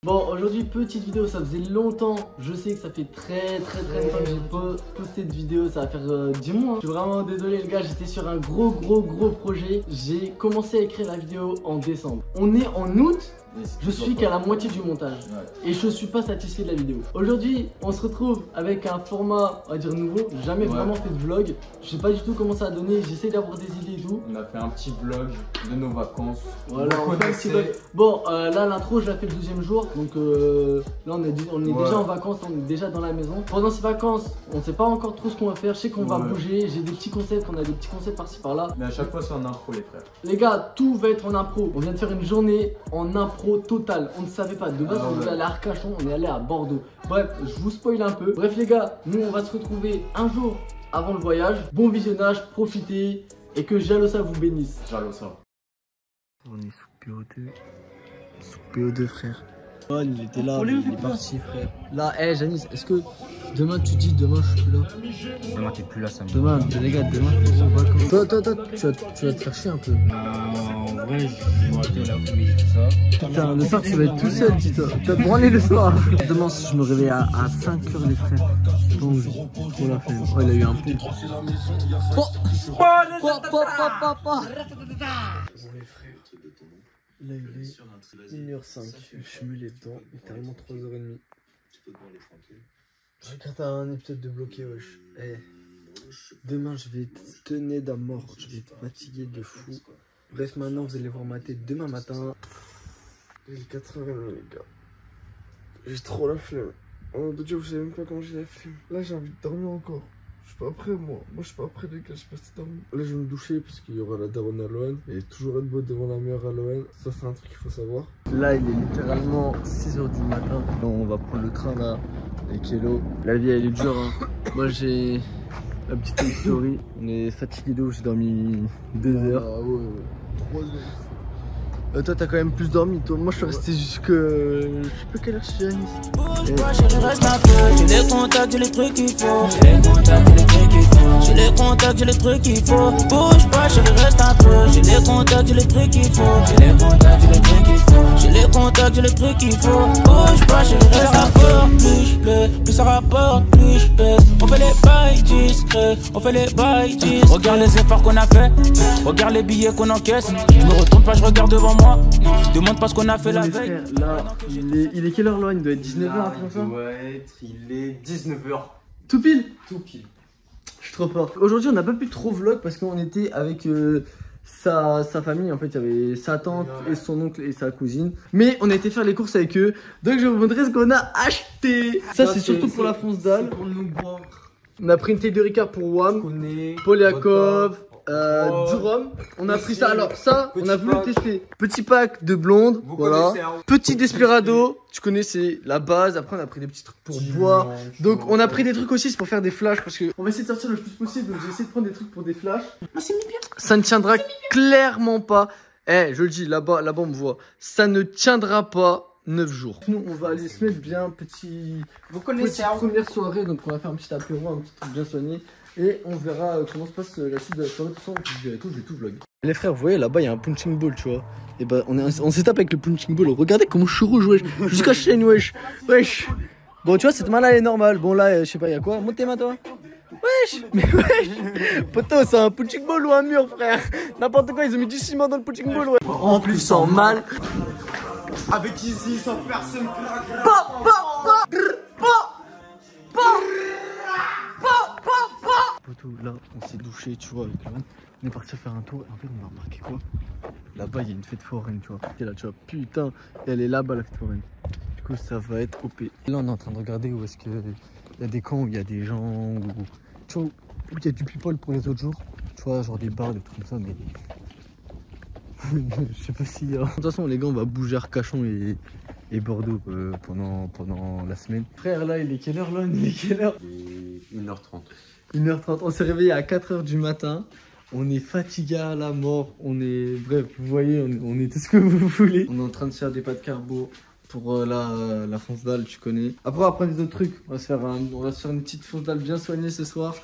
Bon, aujourd'hui, petite vidéo, ça faisait longtemps. Je sais que ça fait très longtemps que j'ai pas posté de vidéo. Ça va faire 10 mois. Je suis vraiment désolé, les gars. J'étais sur un gros projet. J'ai commencé à écrire la vidéo en décembre. On est en août. Je suis qu'à la moitié du montage et je suis pas satisfait de la vidéo. Aujourd'hui, on se retrouve avec un format, on va dire nouveau. J'ai jamais vraiment fait de vlog. Je sais pas du tout comment ça a donné. J'essaie d'avoir des idées et tout. On a fait un petit vlog de nos vacances. Voilà, on fait un petit vlog. Bon, là l'intro, je l'ai fait le 12e jour. Donc là, on est déjà en vacances, on est déjà dans la maison. Pendant ces vacances, on sait pas encore trop ce qu'on va faire. Je sais qu'on va bouger. J'ai des petits concepts, on a des petits concepts par-ci par-là. Mais à chaque fois, c'est en impro, les frères. Les gars, tout va être en impro. On vient de faire une journée en impro total, on ne savait pas. De base, on est allé à Arcachon, on est allé à Bordeaux. Bref, je vous spoil un peu. Bref, les gars, nous on va se retrouver un jour avant le voyage. Bon visionnage, profitez et que Jalosa vous bénisse. Jalosa. On est sous PO2. Sous PO2, frère. Oh, il était là, il est parti, frère. Là, Janice, est-ce que demain tu dis demain je suis plus là? Demain, t'es plus là, ça me Demain, les gars, demain je suis en vacances. Toi, tu vas te faire chier un peu. en vrai, je vais arrêter l'après-midi, tout ça. Putain, le soir tu vas être tout seul, dis-toi. Tu vas te branler le soir. Demain, si je me réveille à 5h, les frères, trop la flemme. Oh, il a eu un peu. Bon, les frères, là il est 1h05. Je mets les dents, littéralement 3h30. Je regarde un épisode de bloqué, wesh. Demain, je vais être tené d'un mort. Je vais être fatigué de fou. Bref, maintenant, vous allez voir ma tête demain matin. Il est 4h30, les gars. J'ai trop la flemme. Oh mon Dieu, vous savez même pas comment j'ai la flemme. Là, j'ai envie de dormir encore. Je suis pas prêt, moi. Moi, je suis pas prêt, les gars. Je suis pas dormir. Là, je vais me doucher parce qu'il y aura la daronne à l'ON. Et toujours être beau devant la meilleure à l'ON. Ça, c'est un truc qu'il faut savoir. Là, il est littéralement 6h du matin. On va prendre le train là. Et Kélo. La vie, elle est dure, hein. Moi, j'ai la petite story. On est fatigué d'eau. J'ai dormi 2 heures. Ah ouais, 3 heures. Toi t'as quand même plus dormi, toi. Moi je suis resté jusque... Je sais pas quelle heure c'est Janice. Bouge pas chérie, reste un peu. J'ai les contacts, j'ai les trucs qu'il faut. J'ai les contacts, j'ai les trucs qu'il faut. J'ai les contacts, j'ai les trucs qu'il faut. Bouge pas chérie, reste un peu. J'ai les contacts, j'ai les trucs qu'il faut. J'ai les contacts, j'ai les trucs qu'il faut. J'ai les contacts, j'ai les trucs qu'il faut. Bouge pas chérie, reste un peu. Plus je plais, plus ça rapporte, plus je pèse. On fait les bails discrets, on fait les bails discrets. Regarde les efforts qu'on a fait, regarde les billets qu'on encaisse. Je me retourne pas, je regarde devant moi. Demande pas ce qu'on a fait la veille. Là, il est quelle heure là? Il doit être 19h, un truc comme ça. Il est 19h. Tout pile? Tout pile. Je suis trop fort. Aujourd'hui, on n'a pas pu trop vlog parce qu'on était avec sa famille. En fait, il y avait sa tante et son oncle et sa cousine. Mais on a été faire les courses avec eux. Donc, je vais vous montrer ce qu'on a acheté. Ça, c'est surtout pour la fonce dalle. Pour nous boire. On a pris une taille de Ricard pour Wam, Poliakov. Du rhum, on a pris ça. Alors ça, on a voulu tester. Petit pack de blonde, voilà. Petit Desperado, tu connais, c'est la base. Après on a pris des petits trucs pour boire. Donc on a pris des trucs aussi, c'est pour faire des flashs parce que on va essayer de sortir le plus possible. Donc j'ai essayé de prendre des trucs pour des flashs. Ça ne tiendra clairement pas. Je le dis, là-bas on me voit. Ça ne tiendra pas 9 jours. Nous on va aller se mettre bien petit. Vous connaissez Première soirée, donc on va faire un petit apéro, un petit truc bien soigné. Et on verra comment se passe la suite de la soirée. De toute façon, je vais tout vlog. Les frères, vous voyez là-bas, il y a un punching ball, tu vois. Et bah, on s'étape avec le punching ball. Regardez comment je suis rouge, wesh. Jusqu'à chaîne, wesh. Wesh. Bon, tu vois, cette main-là, elle est normale. Bon, là, je sais pas, il y a quoi? Monte tes mains, toi. Wesh. Mais wesh. Poto, c'est un punching ball ou un mur, frère? N'importe quoi, ils ont mis du ciment dans le punching ball, ouais. En plus, sans mal. Avec ici, sans personne. Là, on s'est douché, tu vois, avec l'homme. On est parti faire un tour et en fait, on a remarqué quoi? Là-bas, il y a une fête foraine, tu vois. Et là, tu vois, putain, elle est là-bas, la fête foraine. Du coup, ça va être OP. Là, on est en train de regarder où est-ce qu'il y a des camps où il y a des gens, où, tu vois, où il y a du people pour les autres jours. Tu vois, genre des bars, des trucs comme ça, mais. Je sais pas si. De toute façon, les gars, on va bouger Arcachon et Bordeaux pendant la semaine. Frère, là, il est quelle heure là? Il est quelle heure? Il est 1h30. 1h30, on s'est réveillé à 4h du matin. On est fatigué à la mort. On est. Bref, vous voyez, on est tout ce que vous voulez. On est en train de faire des pâtes carbo pour la fonce dalle, tu connais. Après, on va prendre des autres trucs. On va se faire une petite fonce dalle bien soignée ce soir.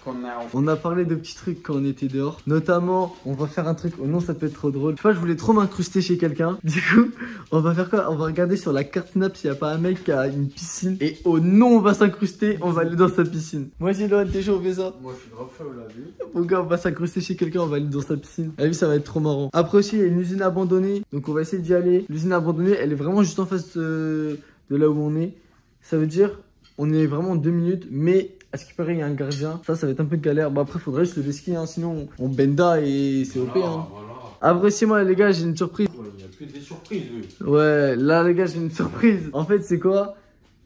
On a parlé de petits trucs quand on était dehors. Notamment, on va faire un truc. Oh non, ça peut être trop drôle. Je sais pas, je voulais trop m'incruster chez quelqu'un. Du coup, on va faire quoi? On va regarder sur la carte Snap s'il n'y a pas un mec qui a une piscine. Et oh non, on va s'incruster. On va aller dans sa piscine. Moi, Gilon, t'es chaud, on fait ça? Moi, je suis grave chaud, là, vu. Mon gars, on va s'incruster chez quelqu'un. On va aller dans sa piscine. Ah oui, ça va être trop marrant. Après aussi, il y a une usine abandonnée. Donc, on va essayer d'y aller. L'usine abandonnée, elle est vraiment juste en face de là où on est. Ça veut dire, on est vraiment en 2 minutes. Mais à ce qui paraît, il y a un gardien. Ça va être un peu de galère. Bah, après, faudrait juste le ski. Hein, sinon, on benda et c'est OP. Hein. Voilà. Après, si moi, les gars, j'ai une surprise. Il n'y a plus des surprises, oui. Ouais, là, les gars, j'ai une surprise. En fait, c'est quoi?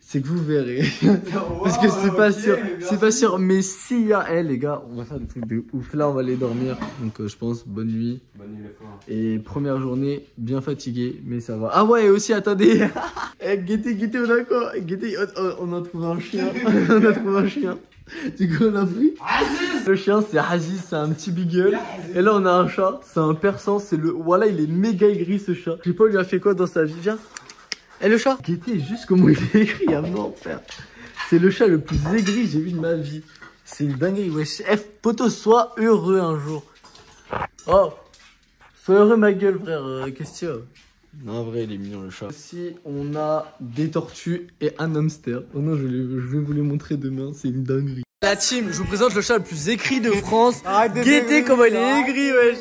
C'est que vous verrez. Parce que c'est pas sûr. C'est pas sûr. Mais s'il y a, les gars, on va faire des trucs de ouf. Là, on va aller dormir. Donc, je pense, bonne nuit. Bonne nuit, les frères. Et première journée, bien fatigué, mais ça va. Ah ouais, et aussi, attendez. Guettez, on a quoi? Guettez, on a trouvé un chien. On a trouvé un chien. Du coup, on a pris. Le chien, c'est Aziz, c'est un petit beagle. Et là, on a un chat, c'est un persan. C'est le. Voilà, il est méga aigri, ce chat. Je sais pas, il lui a fait quoi dans sa vie. Viens. Et le chat, guettez juste comment il est écrit à mort, frère. C'est le chat le plus aigri que j'ai vu de ma vie. C'est une dinguerie, wesh. Poto, sois heureux un jour. Oh, sois heureux, ma gueule, frère. Qu'est-ce que tu as? Non, en vrai, il est mignon, le chat. Ici, on a des tortues et un hamster. Oh non, je vais vous les montrer demain. C'est une dinguerie. La team, je vous présente le chat le plus aigri de France. Guettez comment il est aigri, wesh.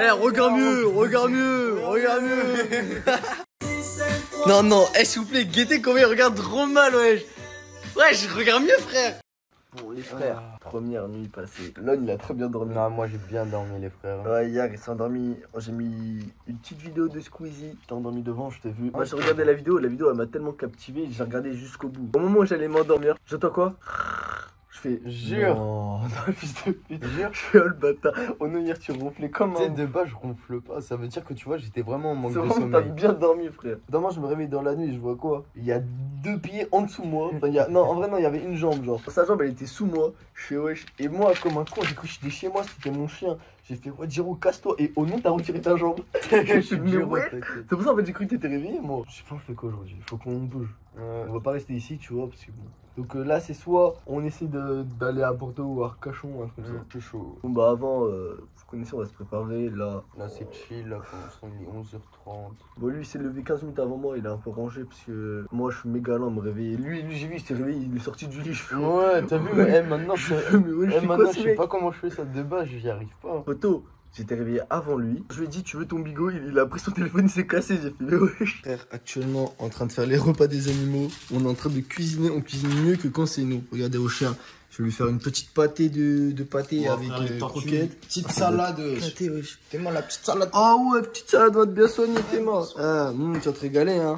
Eh, regarde mieux, regarde mieux, regarde mieux. Non, non, s'il vous plaît, guettez comment il regarde trop mal, wesh. Wesh, regarde mieux, frère. Bon, les frères, première nuit passée. Lon, il a très bien dormi. Non, moi j'ai bien dormi, les frères. Ouais, hier, il s'est endormi. J'ai mis une petite vidéo de Squeezie. J'étais endormi devant, je t'ai vu. Moi, j'ai regardé la vidéo elle m'a tellement captivé. J'ai regardé jusqu'au bout. Au moment où j'allais m'endormir, j'entends quoi? Je fais jure. Non, fils de pute. Jure. Je suis le bâtard. Oh non, hier tu ronflais comme un. De bas, je ronfle pas. Ça veut dire que tu vois, j'étais vraiment en manque de sommeil. T'as bien dormi, frère. Demain, je me réveille dans la nuit, je vois quoi? Il y a 2 pieds en dessous moi. Enfin, non, en vrai, non, il y avait une jambe, genre. Sa jambe, elle était sous moi. Je fais wesh. Et moi, comme un con, j'ai cru que j'étais chez moi, c'était mon chien. J'ai fait ouais, Giro, casse-toi. Et oh non, t'as retiré ta jambe. Je suis ouais. C'est pour ça, en fait, j'ai cru que t'étais réveillé, moi. Je sais pas, on fait quoi aujourd'hui? Il faut qu'on bouge. On va pas rester ici, tu vois, parce que bon. Donc là, c'est soit on essaie d'aller à Bordeaux ou à Arcachon, un truc comme ça. C'est chaud. Bon, bah avant, vous connaissez, on va se préparer. Là c'est chill, là, quand il est 11h30. Bon, lui, il s'est levé 15 minutes avant moi, il est un peu rangé parce que moi, je suis méga lent à me réveiller. Lui j'ai vu, il s'est réveillé, il est sorti du lit. Ouais, t'as vu, mais maintenant, je sais pas comment je fais ça de base, j'y arrive pas. Photo. J'étais réveillé avant lui. Je lui ai dit, tu veux ton bigot? Il a pris son téléphone, il s'est cassé. J'ai fait, mais wesh. Frère, actuellement, en train de faire les repas des animaux. On est en train de cuisiner. On cuisine mieux que quand c'est nous. Regardez au chien. Je vais lui faire une petite pâté de pâté avec croquettes. Petite salade. Pâté, wesh. T'es moi la petite salade. Ah ouais, petite salade, va te bien soigner, t'es mort. Ah, tu vas te régaler, hein.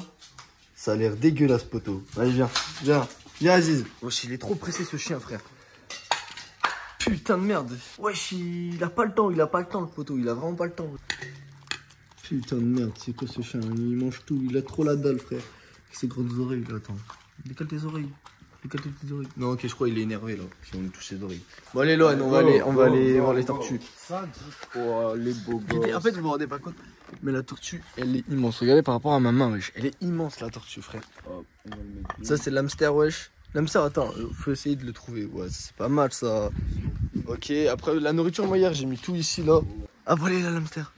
Ça a l'air dégueulasse, poteau. Allez, viens. Viens, Aziz. Wesh, il est trop pressé, ce chien, frère. Putain de merde. Wesh, il a pas le temps, le poteau, il a vraiment pas le temps. Putain de merde, c'est quoi ce chien? Il mange tout, il a trop la dalle, frère. Avec ses grandes oreilles, là, attends. Décale tes oreilles. Non, ok, je crois qu'il est énervé, là, si on lui touche ses oreilles. Bon, allez, Loan, on va aller voir les tortues. Ça dit quoi, les beaux gosses. En fait, vous vous rendez pas compte, mais la tortue, elle est immense. Regardez par rapport à ma main, wesh. Elle est immense, la tortue, frère. Ça, c'est l'hamster, wesh. L'hamster, attends, faut essayer de le trouver. Ouais, c'est pas mal ça. Ok, après la nourriture, moi hier, j'ai mis tout ici là. Ah, voilà là, l'hamster.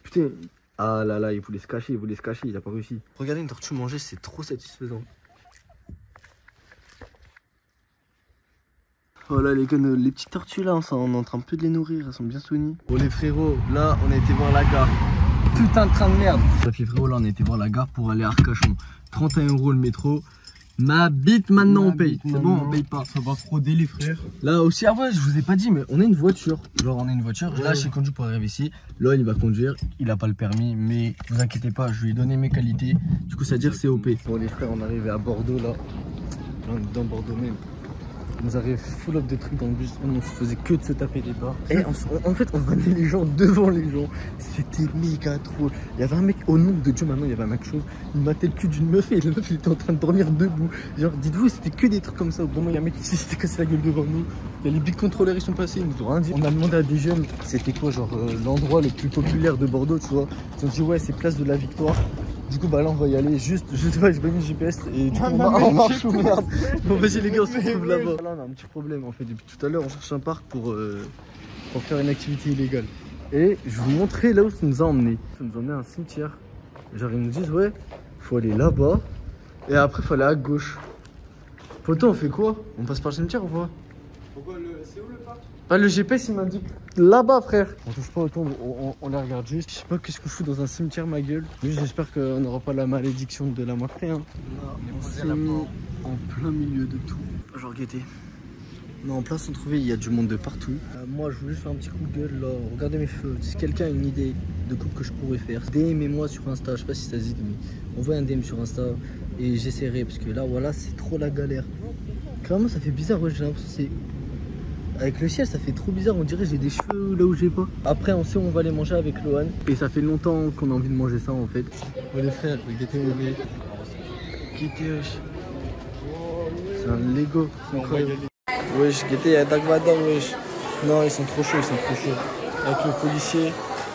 Putain. Ah là, il voulait se cacher, il a pas réussi. Regardez une tortue manger, c'est trop satisfaisant. Voilà les petites tortues là, on est en train un peu de les nourrir, elles sont bien soignées. Bon les frérots, là on a été voir la gare. Putain de train de merde. Bref les frérots, là on a été voir la gare pour aller à Arcachon. 31 € le métro. Ma bite maintenant on paye. C'est bon, on paye pas. Ça va frauder les frères. Là aussi, ah ouais, je vous ai pas dit, mais on a une voiture. Genre on a une voiture. Ouais. Là j'ai conduit pour arriver ici. Là il va conduire. Il a pas le permis, mais vous inquiétez pas, je lui ai donné mes qualités. Du coup ça veut dire c'est OP. Bon les frères, on est arrivé à Bordeaux là. Là on est dans Bordeaux même. On nous arrive full up de trucs dans le bus, on se faisait que de se taper des barres. Et en fait, on ramenait les gens devant les gens. C'était méga drôle. Il y avait un mec, au nom de Dieu, maintenant, il y avait un mec chaud. Il matait le cul d'une meuf et la meuf, il était en train de dormir debout. Genre, dites-vous, c'était que des trucs comme ça. Au moment, il y a un mec qui s'était cassé la gueule devant nous. Il y a les big contrôleurs, ils sont passés, ils nous ont rien dit. On a demandé à des jeunes, c'était quoi, genre, l'endroit le plus populaire de Bordeaux, tu vois. Ils ont dit, ouais, c'est place de la Victoire. Du coup, bah là, on va y aller. Juste, je sais pas, j'ai pas mis le GPS et du coup, on marche ou merde. Bon, vas-y, les gars, on se retrouve là-bas. Là, on a un petit problème en fait. Depuis tout à l'heure, on cherche un parc pour faire une activité illégale. Et je vais vous montrer là où ça nous a emmené. Ça nous a emmené à un cimetière. Genre, ils nous disent, ouais, faut aller là-bas. Et après, faut aller à gauche. Poto, on fait quoi? On passe par le cimetière ou pas? C'est où le parc? Ah, le GPS il m'indique là-bas, frère. On touche pas autant, on les regarde juste. Je sais pas qu'est-ce qu'on fout dans un cimetière, ma gueule. Juste, j'espère qu'on n'aura pas la malédiction de la moitié. Hein. On s'est mis en plein milieu de tout. Genre, guettez. On est en plein centre-ville, il y a du monde de partout. Moi, je voulais juste faire un petit coup de gueule là. Regardez mes cheveux. Si quelqu'un a une idée de coupe que je pourrais faire, DM-moi sur Insta. Je sais pas si ça se dit, mais envoyez un DM sur Insta et j'essaierai. Parce que là, voilà, c'est trop la galère. Clairement, ça fait bizarre. Ouais, j'ai l'impression que c'est. Avec le ciel, ça fait trop bizarre, on dirait que j'ai des cheveux là où j'ai pas. Après, on sait où on va les manger avec Lohan. Et ça fait longtemps qu'on a envie de manger ça en fait. Oh les frères, regardez mon bébé. Wesh. C'est un Lego, c'est incroyable. Wesh, Guetté, il y a Dagvada, wesh. Non, ils sont trop chauds, Avec le policier,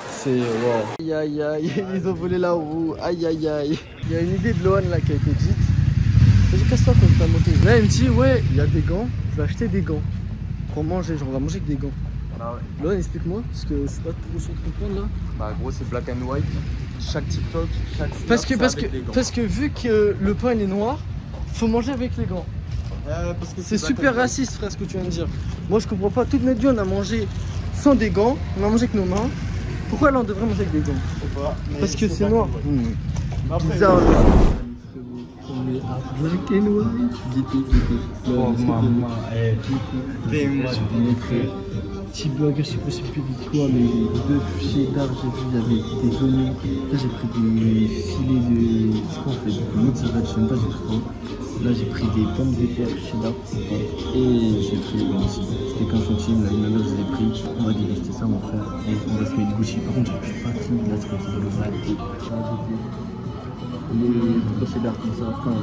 c'est wow. Aïe aïe aïe, ils ont volé la roue. Aïe aïe aïe. Il y a une idée de Lohan là qui a été dite. Vas-y, casse-toi quand tu as monté. Là, il me dit, ouais, il y a des gants, je vais acheter des gants. Pour manger, genre on va manger avec des gants. Ah ouais. Là, explique-moi, parce que je suis pas trop sûr de comprendre là. Bah gros c'est black and white. Chaque TikTok, chaque parce que vu que le pain il est noir, faut manger avec les gants. C'est super raciste, frère, ce que tu viens de dire. Moi je comprends pas, toute notre vie on a mangé sans des gants, on a mangé avec nos mains. Pourquoi là on devrait manger avec des gants? Je sais pas. Parce que c'est noir. Bizarre. On est à black and white. Oh maman, dis-moi, petit burger, je sais pas si plus vite quoi, mais bœuf cheddar, j'ai vu, il y avait des oignons. Là j'ai pris des filets de. C'est quoi en fait? De mozzarella, je sais même pas du tout. Là j'ai pris des pommes de terre cheddar. Et j'ai pris les gants aussi. C'était 15 centimes, là une mère je les ai pris. On va déguster ça mon frère. Et on va se mettre Gucci. Par contre j'ai pas pris, là c'est comme ça dans le val. Les cheddar comme ça, enfin.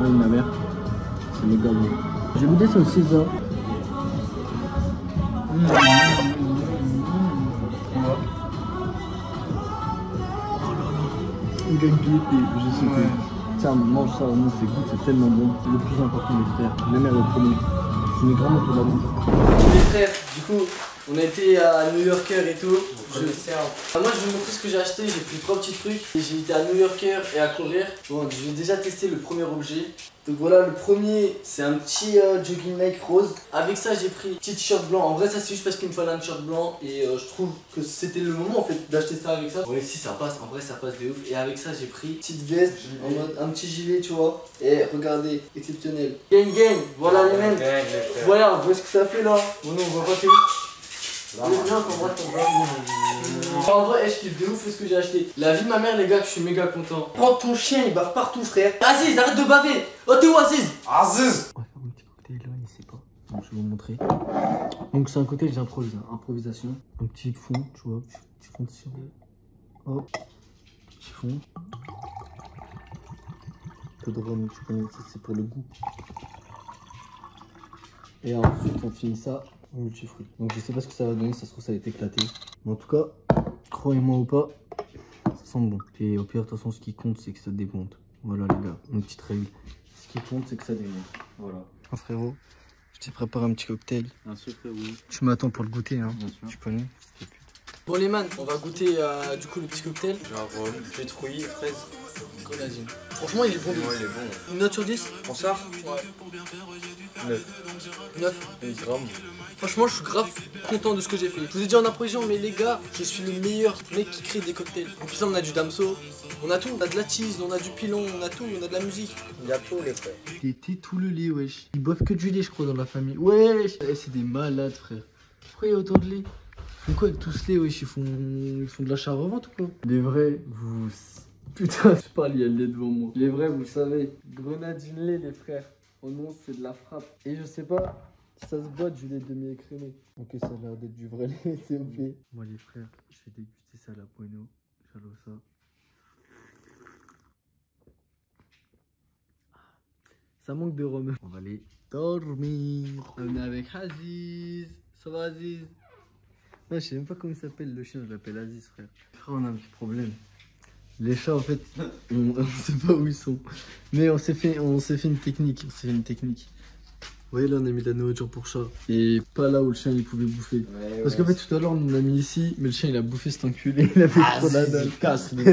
Oui, ma mère, c'est méga bon. J'ai goûté ça au César. Oh là là. Il a guetté, je sais pas. Tiens, mange ça, nous c'est goût, c'est tellement bon. Le plus important les frères, la mère le premier. Je mets vraiment pour la bouche. Les frères, du coup, on a été à New Yorker et tout. Moi je vais vous montrer ce que j'ai acheté, j'ai pris 3 petits trucs. J'ai été à New Yorker et à courir. Bon, je vais déjà tester le premier objet. Donc voilà, le premier c'est un petit jogging Nike rose. Avec ça j'ai pris un petit t-shirt blanc. En vrai ça c'est juste parce qu'il me fallait un t-shirt blanc. Et je trouve que c'était le moment en fait d'acheter ça avec ça. Ouais si ça passe, en vrai ça passe de ouf. Et avec ça j'ai pris une petite veste, en mode un petit gilet tu vois. Et regardez, exceptionnel. Gang gang, voilà les mecs. Voilà, vous voyez ce que ça fait là. Bon non on voit pas tout. En vrai, je kiffe de ouf ce que j'ai acheté. La vie de ma mère, les gars, je suis méga content. Prends ton chien, il bave partout, frère. Aziz, arrête de baver. Oh, t'es où, Aziz? Aziz. On va faire un petit cocktail, là, il sait pas. Donc, je vais vous montrer. Donc, c'est un cocktail, j'improvise. Improvisation. Un petit fond, tu vois. Petit fond de sirop. Hop. Petit fond. Un peu de rhum, tu connais, ça, c'est pour le goût. Et ensuite, on finit ça. Multifruit. Donc je sais pas ce que ça va donner, ça se trouve ça va être éclaté. Mais en tout cas, croyez-moi ou pas, ça sent bon. Et au pire, de toute façon, ce qui compte, c'est que ça démonte. Voilà les gars, une petite règle. Ce qui compte, c'est que ça démonte. Voilà. Ah, frérot, je t'ai préparé un petit cocktail. Bien sûr frérot. Tu m'attends pour le goûter, hein. Bien sûr. Tu connais. Bon les man, on va goûter du coup le petit cocktail. Genre pétrouille, fraise. Grenadine. Franchement il est bon. Ouais, il est bon. Une note sur 10 Pour ça? Ouais. 9. 9. 1 gramme. Franchement je suis grave content de ce que j'ai fait. Je vous ai dit en impression mais les gars, je suis le meilleur mec qui crée des cocktails. En plus là on a du damso, on a tout, on a de la cheese, on a du pilon, on a tout, on a de la musique. Il y a tout les frères. T'es tout le lait wesh. Ils boivent que du lait je crois dans la famille. Wesh. C'est des malades frère. Pourquoi il y a autant de lait? Pourquoi avec tout ce lait wesh ils font de l'achat-revente ou quoi? Les vrais vous... Putain je parle, il y a le lait devant moi. Les vrais vous le savez. Grenadine lait les frères. Oh non c'est de la frappe. Et je sais pas si ça se boit du lait demi-écrémé. Ok ça a l'air d'être du vrai lait, c'est ok. Moi les frères, je vais déguster ça à la Bueno. J'adore ça. Ça manque de rhum. On va aller dormir. On est avec Aziz. Ça va Aziz? Non, je sais même pas comment il s'appelle le chien, je l'appelle Aziz frère. Frère, on a un petit problème. Les chats en fait, on sait pas où ils sont. Mais on s'est fait une technique. Vous voyez là on a mis de la nourriture pour chat. Et pas là où le chien il pouvait bouffer. Parce qu'en fait tout à l'heure on l'a mis ici, mais le chien il a bouffé cet enculé. Il a fait trop la dalle.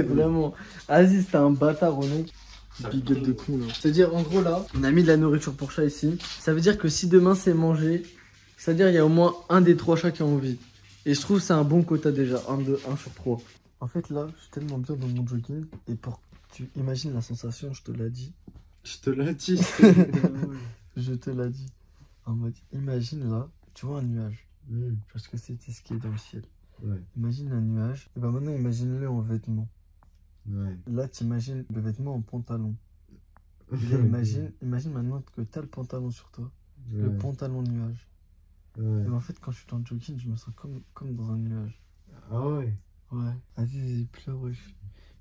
Vraiment. Aziz c'était un bâtard au nom. Big up de con là. C'est-à-dire en gros là, on a mis de la nourriture pour chat ici. Ça veut dire que si demain c'est mangé, c'est-à-dire il y a au moins un des 3 chats qui ont envie. Et je trouve que c'est un bon quota déjà, 1 sur 3. En fait là, je suis tellement bien dans mon jogging. Et pour que tu imagines la sensation, je te l'ai dit. Je te l'ai dit. Je te l'ai dit. En mode, imagine là, tu vois un nuage. Parce que c'était ce qui est dans le ciel. Ouais. Imagine un nuage. Et bah maintenant imagine-le en vêtements. Ouais. Là t'imagines le vêtement en pantalon. Et là, imagine maintenant que t'as le pantalon sur toi. Ouais. Le pantalon nuage. Ouais. Et en fait quand je suis dans le jogging, je me sens comme dans un nuage. Ah ouais. Ouais. Aziz il pleure wesh.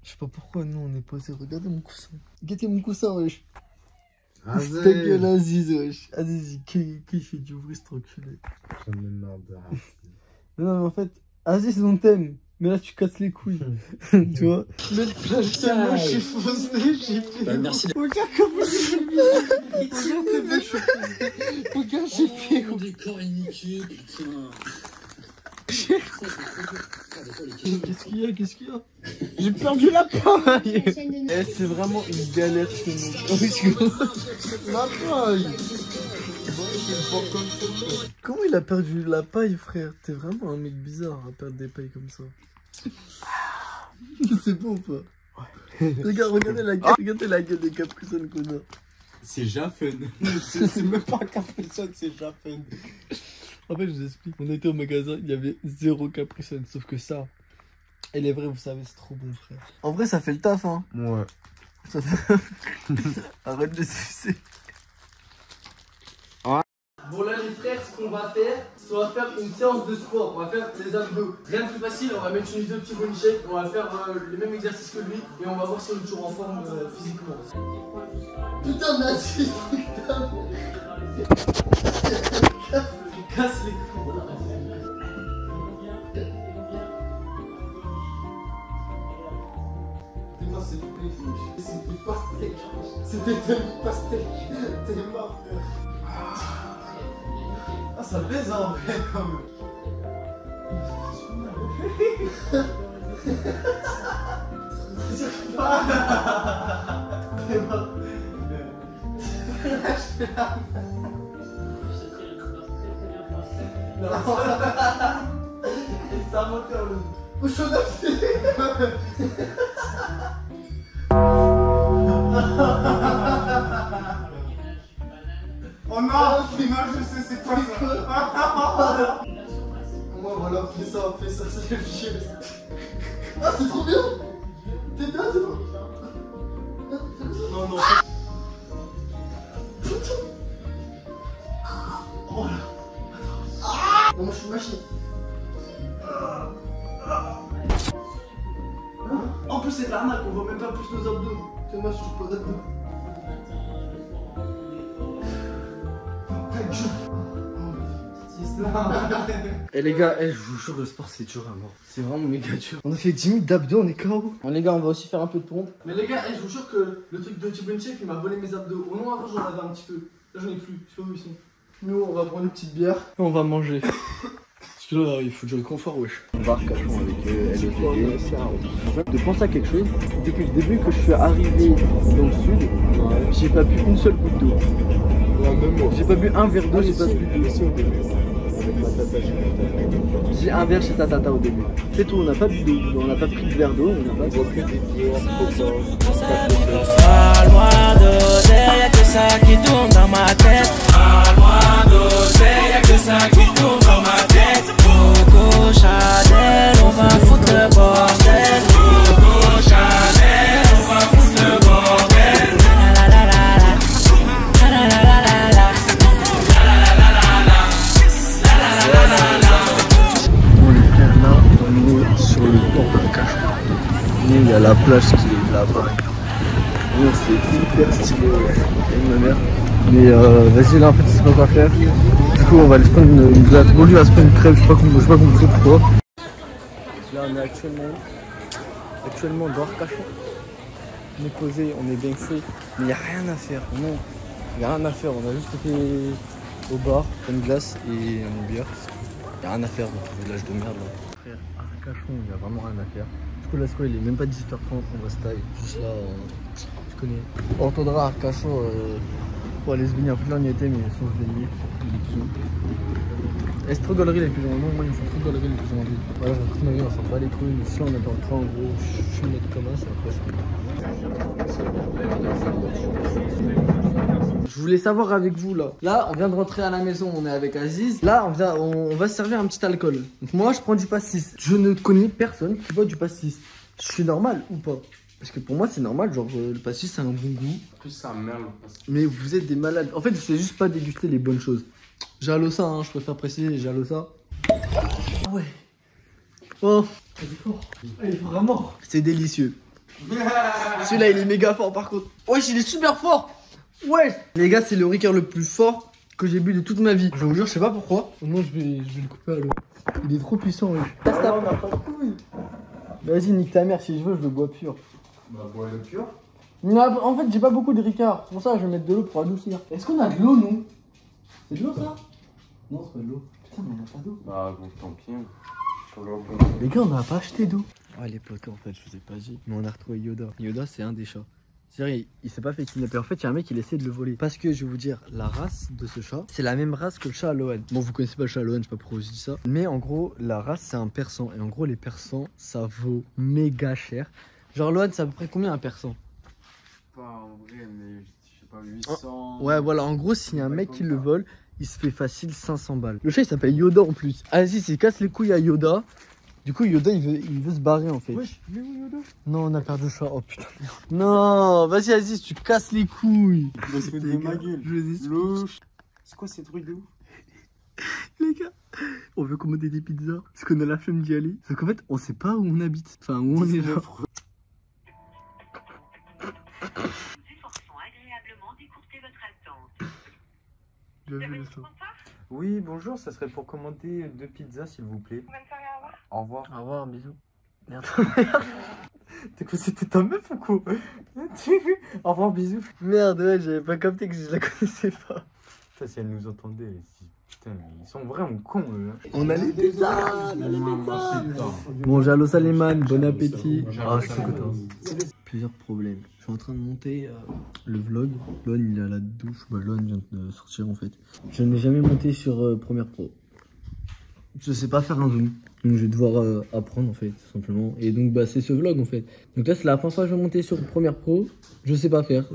Je sais pas pourquoi nous on est posé. Regardez mon coussin. Regardez mon coussin wesh. Aziz. Ta gueule Aziz wesh. Aziz il fait du bruit cet enculé. J'en ai marre de Non mais en fait Aziz on t'aime. Mais là tu casses les couilles. Tu vois. Mais moi je suis faussé. J'ai fait. Merci. Regarde comment j'ai mis. Regarde tes belles choses. Regarde j'ai fait. Mon décor est niqué putain. Qu'est-ce qu'il y a J'ai perdu la paille. Eh, c'est vraiment une galère ce monde. La paille. Comment il a perdu la paille frère? T'es vraiment un mec bizarre à perdre des pailles comme ça. C'est bon ou pas? Regardez la gueule des Capri Sun qu'on a. C'est Jaffen. C'est même pas Capri Sun, c'est Jaffen. En fait, je vous explique. On était au magasin, il y avait 0 Capri Sun. Sauf que ça, et les vrais, vous savez, c'est trop bon, frère. En vrai, ça fait le taf, hein. Ouais. Arrête de sucer. Ah. Bon, là, les frères, ce qu'on va faire, c'est qu'on va faire une séance de sport. On va faire les abdos. Rien de plus facile, on va mettre une vidéo de petit body shape. On va faire les mêmes exercices que lui. Et on va voir si on est toujours en forme physiquement. Putain, merci. Putain. Casse les couilles. Dis-moi c'est du pastèque. C'était du pastèque. T'es mort frère. Ah ça baise en vrai quand même. T'es mort. Je fais la non. Et ça monte vers le haut. Au chaud oh non, je sais c'est quoi ça. Moi voilà, fais ça, c'est le fichier. Ah c'est trop bien. T'es bien, c'est bon. Non. Oh là. Non, moi je suis une machine. En plus, c'est de l'arnaque, on voit même pas plus nos abdos. Tu sais, moi je trouve pas d'abdos. Et les gars, je vous jure, le sport c'est dur à mort. C'est vraiment méga dur. On a fait 10 minutes d'abdos, on est KO. Bon, les gars, on va aussi faire un peu de pompe. Mais les gars, je vous jure que le truc de T-Bone Shape il m'a volé mes abdos. Au moins, avant j'en avais un petit peu. Là, j'en ai plus. Je sais pas où ils sont. Nous, on va prendre une petite bière et on va manger. Parce que là, il faut du réconfort, wesh. On va cachon avec LETD. De penser à quelque chose, depuis le début que je suis arrivé dans le sud, j'ai pas bu une seule goutte d'eau. J'ai pas bu un verre d'eau, j'ai pas bu d'eau. J'ai un verre chez ta tata au début. C'est tout, on n'a pas bu d'eau, on n'a pas pris de verre d'eau, on n'a pas pris des bières. Parle-moi d'oseille, y'a que ça qui tourne dans ma tête. Parle-moi d'oseille, y'a que ça qui tourne dans ma tête. Coco Chanel, on va foutre le bordel. Coco Chanel, on va foutre le bordel. La la la la la, la la la la la, la la la la. Bon les frères, là on est sur le port de Cachon. Il y a la plage qui est là-bas. C'est hyper stylé, ouais. Et ma mère. Mais vas-y, là en fait, il sait pas quoi faire. Du coup, on va aller se prendre une glace. Bon, lui va se prendre une crêpe, je sais pas compris pourquoi. Là, on est actuellement dans Arcachon. On est posé, on est bien fait. Mais il n'y a rien à faire. Non, il n'y a rien à faire. On a juste été au bar, une glace et une bière. Il n'y a rien à faire dans ce village de merde là. Frère, Arcachon, il n'y a vraiment rien à faire. Du coup, là, il est même pas 18h30, on va se tailler. Juste là, je connais. On retournera à Arcachon pour aller se baigner. En fait, là, on y était, mais sans se baigner. Et c'est trop galerie les pigeons. Non, moi, ils me font trop galerie les pigeons en ville. Voilà, je rencontre ma vie, on s'en bat les couilles. Mais si là, on est dans le train, en gros, je suis le mec commun, c'est impressionnant. Je voulais savoir avec vous là. Là, on vient de rentrer à la maison, on est avec Aziz. Là, on va se servir un petit alcool. Donc moi, je prends du pastis. Je ne connais personne qui boit du pastis. Je suis normal ou pas? Parce que pour moi, c'est normal. Genre, le pastis, c'est un bon goût. En plus, ça merde le pastis. Mais vous êtes des malades. En fait, je sais juste pas déguster les bonnes choses. Jalosa, hein, je préfère préciser, Jalosa. Ah ouais. Oh, il est fort. Il est vraiment. C'est délicieux. Celui-là, il est méga fort par contre. Wesh, il est super fort. Ouais. Les gars, c'est le Ricard le plus fort que j'ai bu de toute ma vie. Je vous jure, je sais pas pourquoi. Non, je vais le couper à l'eau. Il est trop puissant, wesh. Vas-y, nique ta mère, si je veux, je le bois pur. Bah, bois le pur. Non, en fait, j'ai pas beaucoup de Ricard. C'est pour ça que je vais mettre de l'eau pour adoucir. Est-ce qu'on a de l'eau, nous? C'est de l'eau, ça? Non, c'est pas de l'eau. Putain, mais on a pas d'eau. Bah, bon, tant pis. Les gars, on n'a pas acheté d'eau. Ouais, les potos, en fait, je vous ai pas dit. Mais on a retrouvé Yoda. Yoda, c'est un des chats. C'est-à-dire, il s'est pas fait kidnapper. En fait, il y a un mec, il essaie de le voler. Parce que je vais vous dire, la race de ce chat, c'est la même race que le chat Alohan. Bon, vous connaissez pas le chat Alohan, je sais pas pourquoi je dis ça. Mais en gros, la race, c'est un persan. Et en gros, les persans, ça vaut méga cher. Genre, Alohan, c'est à peu près combien un persan? Pas en vrai, mais je sais pas, 800. Ouais, voilà, en gros, s'il y a un mec qui le vole, il se fait facile 500 balles. Le chat, il s'appelle Yoda en plus. Aziz, il casse les couilles à Yoda. Du coup, Yoda, il veut se barrer en fait. Wesh, il est où Yoda? Non, on a perdu le chat. Oh putain. Non, vas-y, Aziz, tu casses les couilles. Il va se foutre de ma gueule. Je vous explique. C'est quoi ces trucs de ouf? Les gars, on veut commander des pizzas parce qu'on a la flemme d'y aller. Sauf qu'en fait, on sait pas où on habite. Enfin, où on est là. Oui, bonjour, ça serait pour commander 2 pizzas s'il vous plaît. Au revoir. Au revoir, bisous. Merde. T'es quoi, c'était ta meuf ou quoi? Au revoir, bisous. Merde, ouais, j'avais pas capté que je la connaissais pas. Putain, si elle nous entendait, putain, ils sont vraiment cons eux. On a les pizzas, Bon, Jalo Saleman, bon appétit. Ah, je suis content. Plusieurs problèmes. Je suis en train de monter le vlog. Lon, il est à la douche. Bah, Lon vient de sortir en fait. Je n'ai jamais monté sur Premiere Pro. Je sais pas faire un zoom. Donc je vais devoir apprendre en fait, tout simplement. Et donc bah c'est ce vlog en fait. Donc là c'est la première fois que je vais monter sur Premiere Pro. Je sais pas faire.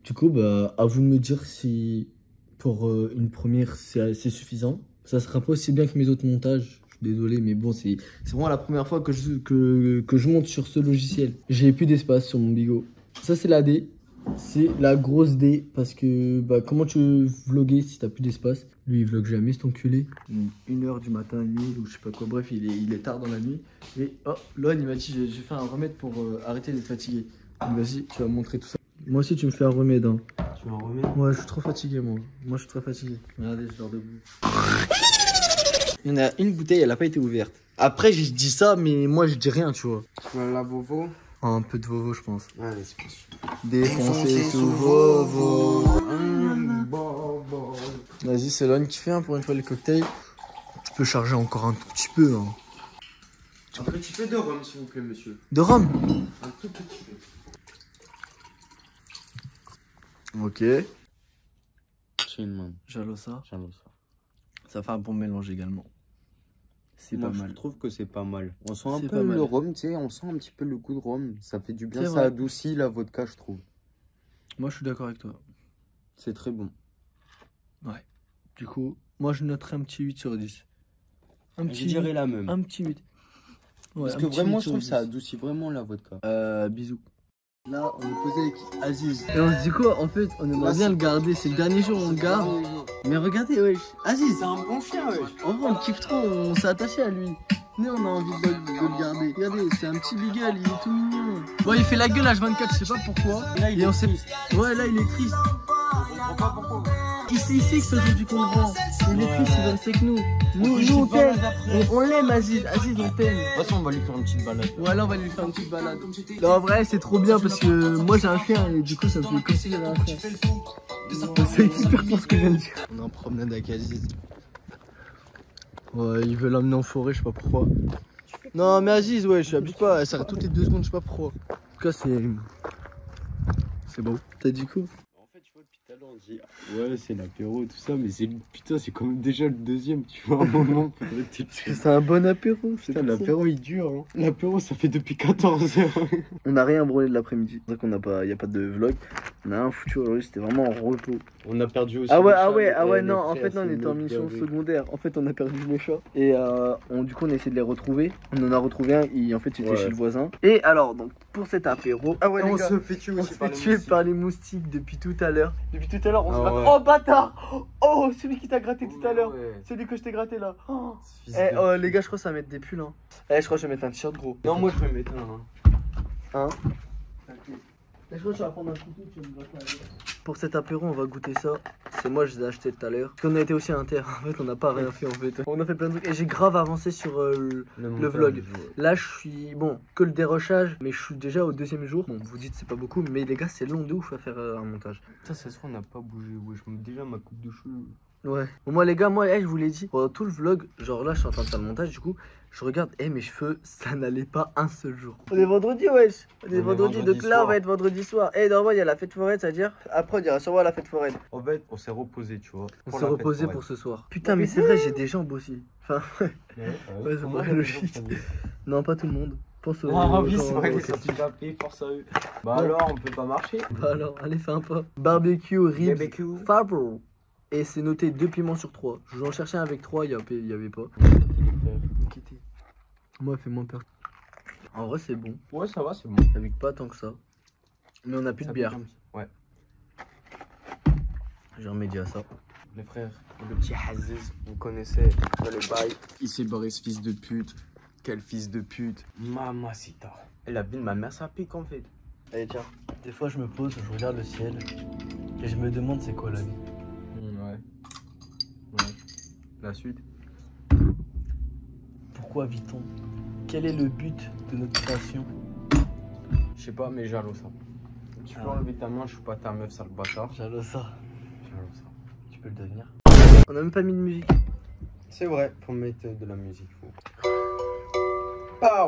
Du coup bah à vous de me dire si pour une première c'est suffisant. Ça sera pas aussi bien que mes autres montages. Je suis désolé mais bon c'est vraiment la première fois que je monte sur ce logiciel. J'ai plus d'espace sur mon bigot. Ça c'est la D. C'est la grosse D parce que bah comment tu veux vlogger si t'as plus d'espace? Lui il vlog jamais cet enculé. 1h du matin, nuit ou je sais pas quoi, bref il est tard dans la nuit. Et oh Lon il m'a dit j'ai fait un remède pour arrêter d'être fatigué. Donc vas-y tu vas me montrer tout ça. Moi aussi tu me fais un remède hein. Tu veux un remède? Ouais je suis trop fatigué moi. Moi je suis très fatigué. Regardez je dors debout. Il y en a une bouteille elle a pas été ouverte. Après je dis ça mais moi je dis rien tu vois. Tu veux la bovo? Un peu de vovo je pense. Allez c'est parti. Défoncé sous vovo. Vas-y, c'est Lon qui fait pour une fois les cocktails. Tu peux charger encore un tout petit peu. Hein. Un petit peu de rhum, s'il vous plaît, monsieur. De rhum? Un tout petit peu. Ok. Chinman. Jalosa. Jalosa. Ça fait un bon mélange également. C'est pas mal. Je trouve que c'est pas mal. On sent un C'est peu le rhum, tu sais, on sent un petit peu le goût de rhum. Ça fait du bien, ça adoucit la vodka, je trouve. Moi, je suis d'accord avec toi. C'est très bon. Ouais. Du coup, moi, je noterai un petit 8 sur 10. Un petit, je dirais la même. Un petit 8. Ouais, parce que vraiment, je trouve que ça adoucit vraiment la vodka. Bisous. Là, on est posé avec Aziz. Et on se dit quoi? En fait, on aimerait bien le garder. C'est le dernier jour, on le garde. Mais regardez, wesh. Aziz, c'est un bon chien, wesh. En vrai, on le kiffe trop. On s'est attaché à lui. Nous, on a envie de le garder. Regardez, c'est un petit beagle. Il est tout mignon. Bon, il fait la gueule H24, je sais pas pourquoi. Là, il est triste. Ouais, là, il est triste. Pourquoi, pourquoi? C'est ici que se joue du compte grand. Mais les filles, c'est que nous. Nous, on t'aime. On l'aime, Aziz. Aziz, on t'aime. De toute façon, on va lui faire une petite balade. Ouais, là, on va lui faire une petite balade. Non, en vrai, c'est trop bien parce que moi, j'ai un chien et du coup, ça me fait comme si j'avais un chien. C'est super pour ce que je viens de dire. On est en promenade avec Aziz. Ouais, il veut l'emmener en forêt, je sais pas pourquoi. Non, mais Aziz, ouais, je abuse pas. Elle s'arrête toutes les 2 secondes, je sais pas pourquoi. En tout cas, c'est beau. T'as dit quoi? On dit ouais c'est l'apéro tout ça mais c'est putain c'est quand même déjà le deuxième tu vois un moment parce que c'est un bon apéro. Putain l'apéro il dure hein. L'apéro ça fait depuis 14h. On n'a rien brûlé de l'après-midi. C'est vrai qu'on n'a pas, y a pas de vlog. On a rien foutu aujourd'hui, c'était vraiment en repos. On a perdu aussi. Ah ouais non en fait non on était en mission secondaire. En fait on a perdu les chats et du coup on a essayé de les retrouver. On en a retrouvé un et en fait il était chez le voisin. Et alors donc pour cet apéro, on se fait tuer par les moustiques depuis tout à l'heure. Depuis tout à l'heure on se bat. Oh bâtard. Oh celui qui t'a gratté tout à l'heure. Celui que je t'ai gratté là. Oh. Les gars je crois que ça va mettre des pulls hein. Je crois que je vais mettre un t-shirt gros. Non moi je vais mettre un. Je crois que tu vas prendre un couteau, tu vas me gratter. Pour cet apéro, on va goûter ça. C'est moi, je les ai achetés tout à l'heure. On a été aussi à Inter. En fait, on n'a pas rien fait en fait. On a fait plein de trucs. Et j'ai grave avancé sur le vlog. Là, je suis bon, que le dérochage, mais je suis déjà au 2e jour. Bon, vous dites c'est pas beaucoup, mais les gars, c'est long de ouf à faire un montage. Ça se trouve, on n'a pas bougé. Ouais, je mets déjà ma coupe de cheveux. Ouais. Bon, moi les gars, je vous l'ai dit, pendant tout le vlog, genre là je suis en train de faire le montage, du coup, je regarde, mes cheveux, ça n'allait pas un seul jour. On est vendredi, wesh. On est vendredi, donc là on va être vendredi soir. Normalement il y a la fête foraine, c'est-à-dire, après on ira sûrement à la fête foraine. En fait, on s'est reposé, tu vois. On s'est reposé pour ce soir. Putain, mais c'est vrai, j'ai des jambes aussi. Enfin, ouais, c'est pas logique. Non, pas tout le monde. Pense aux oui, c'est vrai, les sorties force à eux. Bah alors, on peut pas marcher. Bah alors, allez, fais un pas. Barbecue, ribs, Faber. Et c'est noté 2 piments sur 3. Je vais en chercher un avec 3, il y avait pas. Moi, fait moins peur. En vrai, c'est bon. Ouais, ça va, c'est bon. Ça pique pas tant que ça. Mais on a plus de bière. Ouais. J'ai remédié à ça. Les frères, le petit Aziz, vous connaissez le bail. Il s'est barré ce fils de pute. Quel fils de pute. Mamacita. Et la vie de ma mère, ça pique en fait. Allez, tiens. Des fois, je me pose, je regarde le ciel. Et je me demande c'est quoi la vie. Ouais. La suite. Pourquoi vit-on? Quel est le but de notre création? Je sais pas, mais jaloux ça. Tu peux enlever ta main, je suis pas ta meuf, sale bâtard. Jaloux ça. Jaloux ça. Tu peux le devenir. On a même pas mis de musique. C'est vrai, faut mettre de la musique. Pow! Ah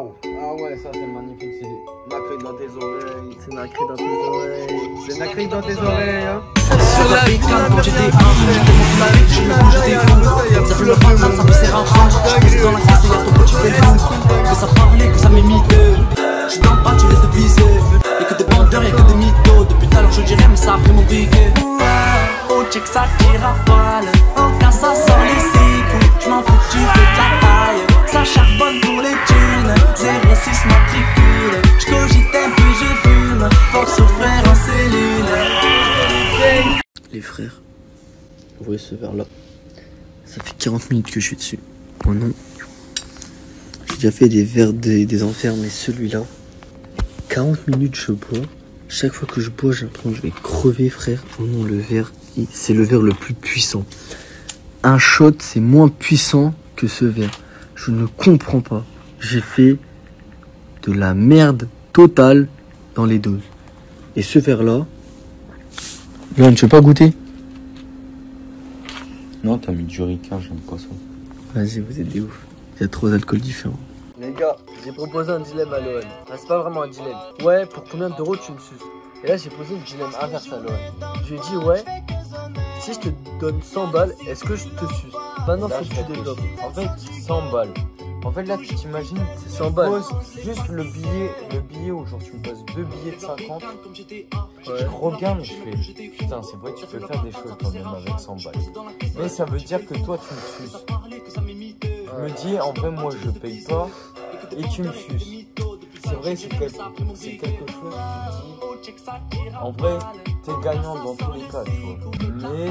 ouais, ça c'est magnifique, c'est nacré dans tes oreilles. C'est nacré dans tes oreilles. C'est nacré dans tes oreilles, hein. Sur la bécane quand j'étais humble, j'étais mon mari, je me bouge des coups. Ça fait le patate, ça me sert à rage. J'pose dans la caisse et y'a ton petit fait fou. Que ça parlait, que ça m'imitait. J'suis dans le bas, tu laisses de viser. Y'a que des bandeurs, y'a que des mythos. Depuis tout à l'heure je dirais, mais ça a pris mon briquet. Oh check ça tire à poil. Oh quand ça sort les 6 coups. J'm'en fous, tu fais de la taille. Ça charbonne pour les thunes. 06 matricule. J'cogite un peu, je fume. Force aux frères en cellule. Les frères, vous voyez ce verre là, ça fait 40 minutes que je suis dessus. Oh non, j'ai déjà fait des verres des enfers, mais celui-là, 40 minutes je bois. Chaque fois que je bois, j'ai l'impression que je vais crever, frère. Oh non, le verre, c'est le verre le plus puissant. Un shot, c'est moins puissant que ce verre. Je ne comprends pas. J'ai fait de la merde totale dans les doses. Et ce verre là, Yoann, tu veux pas goûter? Non, t'as mis du ricard, j'aime pas ça. Vas-y, vous êtes des ouf. Il y a 3 alcools différents. Les gars, j'ai proposé un dilemme à Lohan. Ah, c'est pas vraiment un dilemme. Ouais, pour combien d'euros tu me suces? Et là, j'ai posé le dilemme inverse à Lohan. Je lui ai dit, ouais, si je te donne 100 balles, est-ce que je te suce? Maintenant, faut que tu développes. En fait, 100 balles. En fait, là, tu t'imagines, c'est 100 balles. Juste le billet où genre tu me poses 2 billets de 50. Ouais. Je regarde et je fais, putain, c'est vrai, tu peux faire des choses quand même avec 100 balles. Mais ça veut dire que toi, tu me suces. Je me dis, en vrai, moi, je paye pas et tu me suces. C'est vrai, c'est quelque chose que tu dis. En vrai, t'es gagnant dans tous les cas, tu vois. Mais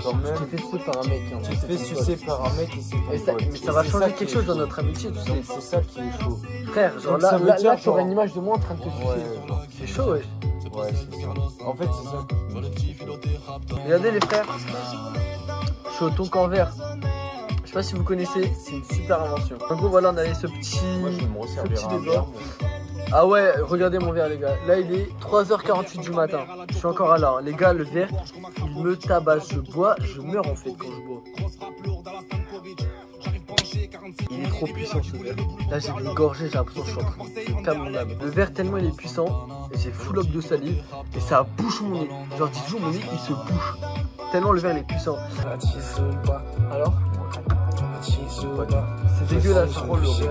quand même, tu te fais sucer par un mec. Tu te fais sucer par un mec et c'est mais ça va changer quelque chose dans notre amitié, tu sais. C'est ça qui est chaud. Frère, genre là, tu auras une image de moi en train de te sucer. C'est chaud, wesh. Ouais, c'est ça. En fait, c'est ça. Regardez les frères, je suis au thon vert. Je sais pas si vous connaissez, c'est une super invention. En gros, voilà, on avait ce petit. Moi, je vais me resservir un débat. verre. Ah ouais, regardez mon verre, les gars. Là, il est 3h48 du matin. Je suis encore à l'heure. Les gars, le verre, il me tabasse. Je bois, je meurs en fait quand je bois. Il est trop puissant ce verre. Là, j'ai une gorgée, j'ai l'impression que je suis en train de calmer mon âme. Le verre, tellement il est puissant, et j'ai full up de salive, et ça bouche mon nez. Genre, dis toujours, mon nez, il se bouche. Tellement le verre, il est puissant. Alors? C'est dégueulasse. Trop le rhum.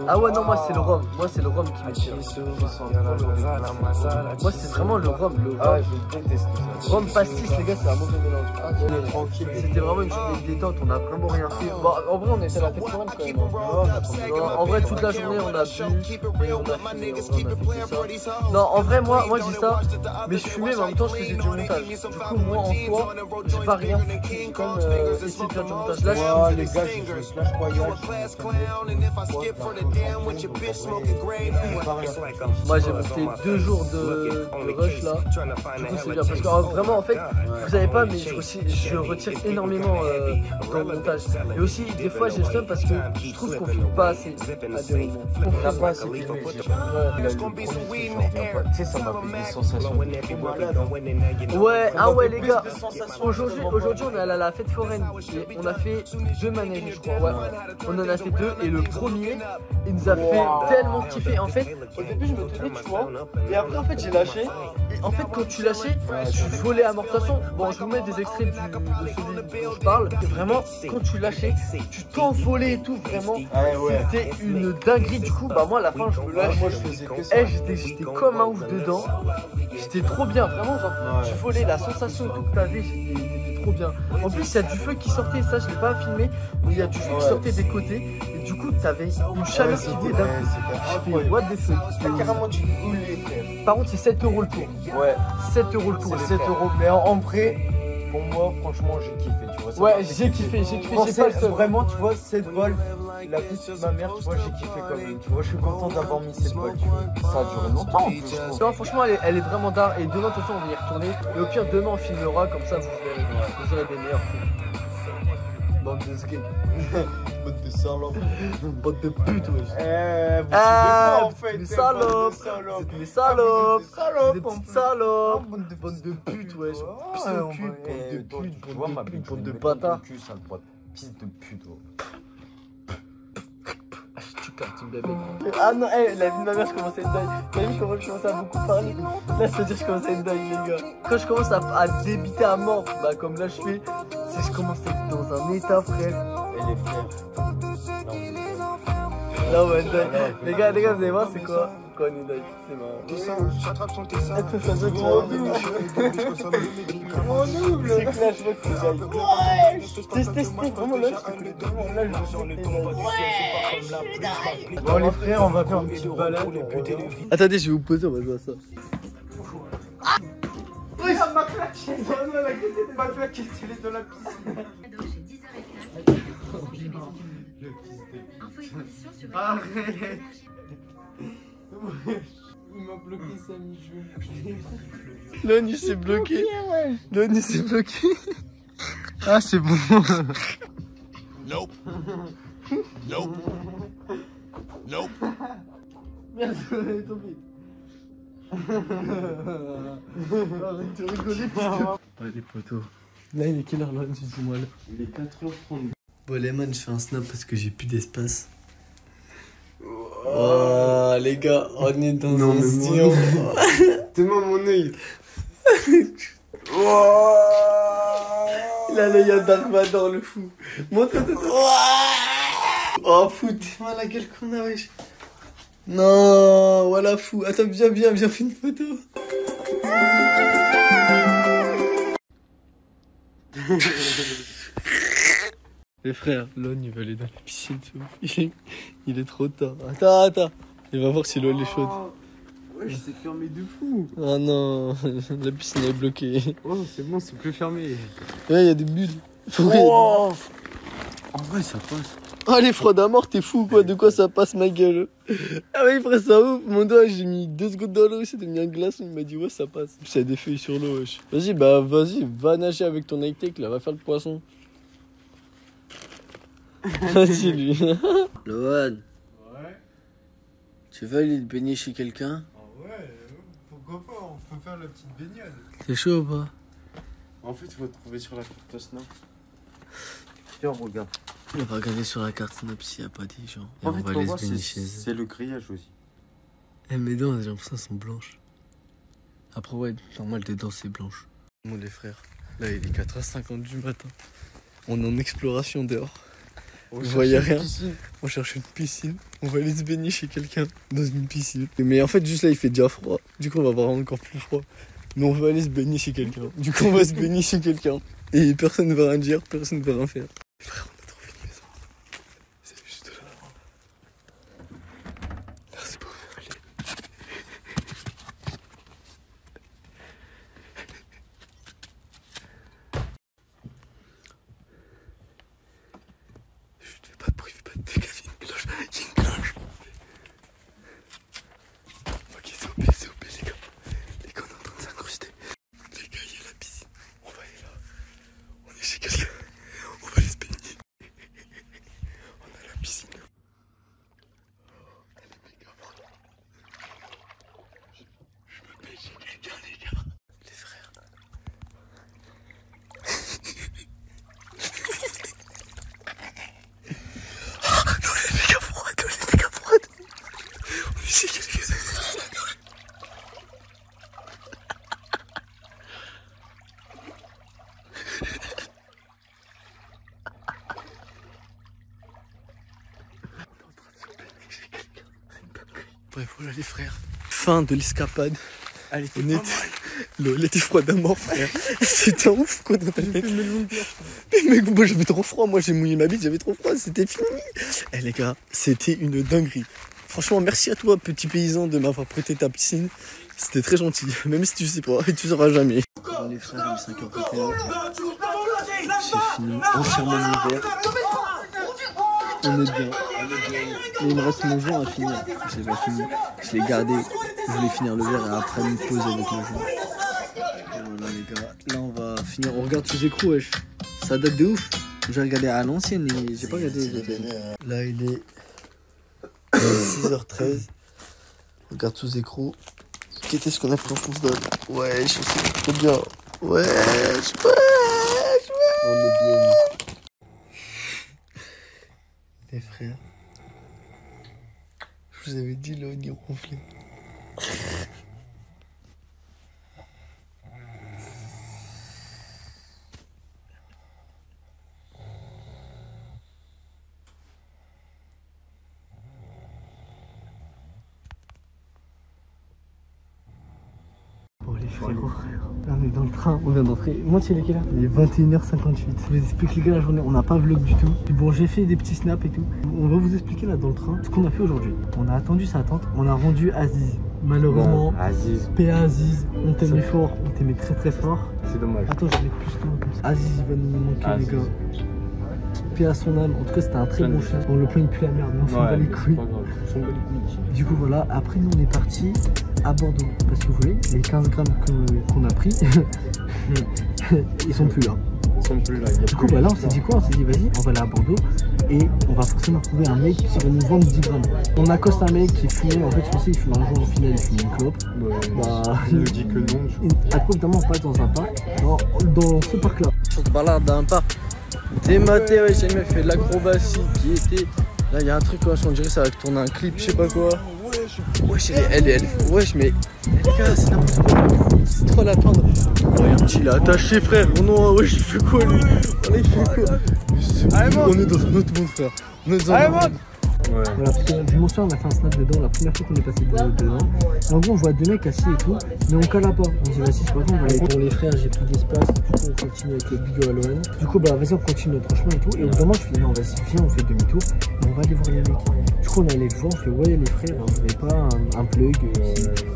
Ah ouais, non, moi c'est le rhum. Moi c'est le rhum qui m'attire. Moi c'est vraiment le rhum. Ah, je déteste ça. Rhum pastis, les gars, c'est un mauvais mélange. Ah, tranquille. C'était vraiment une journée de détente. On a vraiment rien fait. Bon, en vrai, on était à la fête foraine quand même. En vrai, toute la journée, on a bu. Et on a fait que ça. Non, en vrai, moi je dis ça. Mais je fumais, mais en même temps, je faisais du montage. Du coup, moi en soi, j'ai pas rien fait. Comme essayer de faire du montage. Là, je les gars, j'ai fait Clash Royale. Moi j'ai monté 2 jours de rush là. Du coup c'est bien parce que vraiment en fait vous savez pas mais je retire énormément dans le montage. Et aussi des fois j'ai le seum parce que je trouve qu'on filme pas assez à des moments. On n'a pas assez filmé. Tu sais ça m'a fait des sensations. Ouais, ah ouais les gars. Aujourd'hui on est allé à la fête foraine. Et on a fait 2 manèges je crois. Ouais. On en a fait 2 et le premier il nous a fait tellement kiffer. En fait au début je me tenais tu vois et après en fait j'ai lâché et en fait quand tu lâchais tu volais à mort. De toute façon bon je vous mets des extraits de celui dont je parle et vraiment quand tu lâchais tu t'envolais et tout vraiment c'était une dinguerie. Du coup bah moi à la fin je me lâche. Moi je faisais que ça. J'étais comme un ouf dedans. J'étais trop bien vraiment genre tu volais la sensation et tout que t'avais j'étais trop bien. En plus il y a du feu qui sortait ça je l'ai pas filmé mais il y a du feu qui sortait des côtés et du coup t'avais une chaleur qui venait d'un coup. What the fuck. Carrément du poulet frère. Par contre c'est 7 € le tour. Ouais. 7 € le tour. C'est 7 €. Mais en vrai, pour moi franchement j'ai kiffé. Tu vois, ouais j'ai kiffé. J'ai pas le seum. Vraiment tu vois 7 balles. La petite de ma mère, tu vois, j'ai kiffé quand même. Tu vois, je suis content d'avoir mis 7 balles. Ça a duré longtemps en plus. Non, franchement, elle est vraiment d'art. Et demain, de toute façon, on va y retourner. Et au pire, demain, on filmera. Comme ça, vous verrez. Vous aurez des meilleurs films. Bande de skate. Bande de salopes. Bande de putes, wesh. Vous pas en fait. Des salopes. C'est des salopes. Des petites salopes. Bande de putes, wesh. Pisse de cul. Bande de pute. Bande de bâtards. Pisse de pute. Tu cartes bébé. Ah non, hey, la vie de ma mère, je commence à être dingue. T'as vu comment je commence à beaucoup parler? Là, ça veut dire que je commence à être dingue, les gars. Quand je commence à débiter à mort, bah comme là je fais, c'est je commence à être dans un état, frère. Et les frères. Là, on va être dingue. Les gars, vous allez voir, c'est quoi? Quoi, on est dingue? C'est marrant. Attends, ça joue trop. C'est Clash Rock, c'est dingue. Testé, vraiment là, je te connais tellement. Là, je Bon, les frères, on va faire une petite balade. Attendez, je vais vous poser, on va jouer à ça. Oui, ça m'a claqué. Non, elle a ma claqué, elle est dans la piscine. Arrête. Il m'a bloqué sa mi-joue. L'ONU s'est bloqué. L'ONU s'est bloqué. Ah, c'est bon. Nope. Nope. Nope. Merde, elle est tombée. Arrête de rigoler, putain. Ouais, les potos. Là, il est quelle heure là? Dis-moi là. Il est 4h32. Bon, les man, je fais un snap parce que j'ai plus d'espace. Oh, les gars, on est dans un stylo. T'es-moi mon œil. Il a l'œil à Dark Vador, le fou. Montre-toi. Oh, foutez-moi la gueule qu'on a, wesh. Non, voilà, fou. Attends, viens, fais une photo. Les frères, Lon, il va aller dans la piscine, c'est ouf. Il est trop tard. Attends. Il va voir si l'eau est chaude. Ouais, je sais fermer de fou. Oh non, la piscine est bloquée. Oh, c'est bon, c'est plus fermé. Ouais, il y a des bulles. Oh. En vrai, ça passe. Oh les froids à mort, t'es fou quoi, de quoi ça passe ma gueule? Ah ouais frère ça ouf, mon doigt j'ai mis 2 secondes dans l'eau, c'est devenu un glaçon, il m'a dit ouais ça passe. Puis ça a des feuilles sur l'eau wesh. Vas-y vas-y, va nager avec ton high-tech là, va faire le poisson. Vas-y lui. Lohan. Ouais. Tu veux aller te baigner chez quelqu'un? Ah ouais, pourquoi pas, on peut faire la petite baignade. T'es chaud ou pas? En fait, il faut trouver sur la carte Snap. Tiens, regarde. On va regarder sur la carte Snap s'il n'y a pas des gens. Et En on fait, va pour aller moi, se baigner chez eux. c'est le grillage aussi. Eh mes dents, j'ai l'impression qu'elles sont blanches. Après ouais, normal tes dents c'est blanche. Bon les frères, là il est 4h50 du matin. On est en exploration dehors. Vous voyez rien. On cherche une piscine. On va aller se baigner chez quelqu'un dans une piscine. Mais en fait juste là il fait déjà froid. Du coup on va avoir encore plus froid. Mais on va aller se baigner chez quelqu'un. Du coup on va se baigner chez quelqu'un. Et personne ne va rien dire, personne ne va rien faire. Frère, on a trouvé une maison. C'est juste là. Merci beaucoup. Chut, fais pas de bruit, fais pas de dégâts, il y a une cloche. Il y a une cloche. Ok, c'est OP les gars. Les gars, on est en train de s'incruster. Les gars, il y a la piscine. On va aller là. On est chez quelqu'un. On va aller se baigner. On a la piscine. Elle est méga froide. Je me baigne chez quelqu'un, les gars. Les frères. L'eau est méga froide, l'eau est méga froide. On est chez quelqu'un. Bref, voilà les frères. Fin de l'escapade. Elle était On était... L'eau, elle était froide à mort, frère. C'était un ouf, quoi, dans ta tête. Mais mec, moi j'avais trop froid. Moi j'ai mouillé ma bite, j'avais trop froid. C'était fini. Eh les gars, c'était une dinguerie. Franchement, merci à toi, petit paysan, de m'avoir prêté ta piscine. C'était très gentil. Même si tu sais pas, et tu sauras jamais. Bon, les frères, il est 5h21. J'ai fini entièrement mon verre. On est bien. Mais il me reste mon joint à finir. Je l'ai pas fini. Je l'ai gardé. Je voulais finir le verre et après me poser avec le joint. Et voilà les gars. Là on va finir. On regarde sous écrou wesh. Ça date de ouf. J'ai regardé à l'ancienne et j'ai pas regardé les autres. Là il est 6h13. On regarde sous écrou. Qu'est-ce qu'on a fait en fonce d'homme? Ouais, je sais trop bien. Ouais. On est bien. Les frères, je vous avais dit le nez ronflé. Bon les frérots, là on est dans le train, on vient d'entrer. Moi tu sais quelle heure? Il est 21h58. Je vous explique les gars la journée, on n'a pas vlog du tout. Bon j'ai fait des petits snaps et tout. On va vous expliquer là dans le train ce qu'on a fait aujourd'hui. On a attendu sa tante, on a rendu Aziz. Malheureusement, Aziz. P.A. Aziz, on t'aimait fort, on t'aimait très très fort. C'est dommage. Attends, je vais mettre plus loin comme ça. Aziz il va nous manquer les gars. P.A. son âme, en tout cas c'était un très bon chien. Bon le plan il pue la merde, mais on s'en bat les couilles. Du coup voilà, après nous on est parti à Bordeaux. Parce que vous voyez, les 15 grammes qu'on a pris, ils sont plus là. Du coup voilà, on s'est dit quoi? On s'est dit vas-y, on va aller à Bordeaux et on va forcément trouver un mec qui va nous vendre 10 grammes. On accoste un mec qui fumait, en fait je pensais qu'il fumait un joint, au final il fumait une clope. Bah, il nous dit que non. Après évidemment on passe dans un parc, dans ce parc là. On se balade dans un parc. T'es maté, ouais, j'ai même fait de l'acrobatie qui était... Là il y a un truc, on dirait ça va tourner un clip, je sais pas quoi. Wesh, wesh, mais les gars, c'est n'importe quoi. C'est trop la tendre. Oh, y'a un petit là attaché, frère. Oh non, wesh, il fait quoi lui? Oh, il fait quoi? On est dans un autre monde, frère. On est dans un autre monde. Ouais. Voilà, parce que je m'en souviens, on a fait un snap dedans la première fois qu'on est passé dedans. En gros, on voit deux mecs assis et tout, mais on cala pas. On dit, vas-y, c'est pas grave, on va aller pour les frères, j'ai plus d'espace. Du coup, on continue avec les bigots à Lohan. Du coup, bah, vas-y, on continue notre chemin et tout. Et au bout d'un moment, je fais, non, vas-y, viens, on fait demi-tour et on va aller voir les mecs. Du coup, on allait le voir, on fait ouais, les frères, vous n'avez pas un plug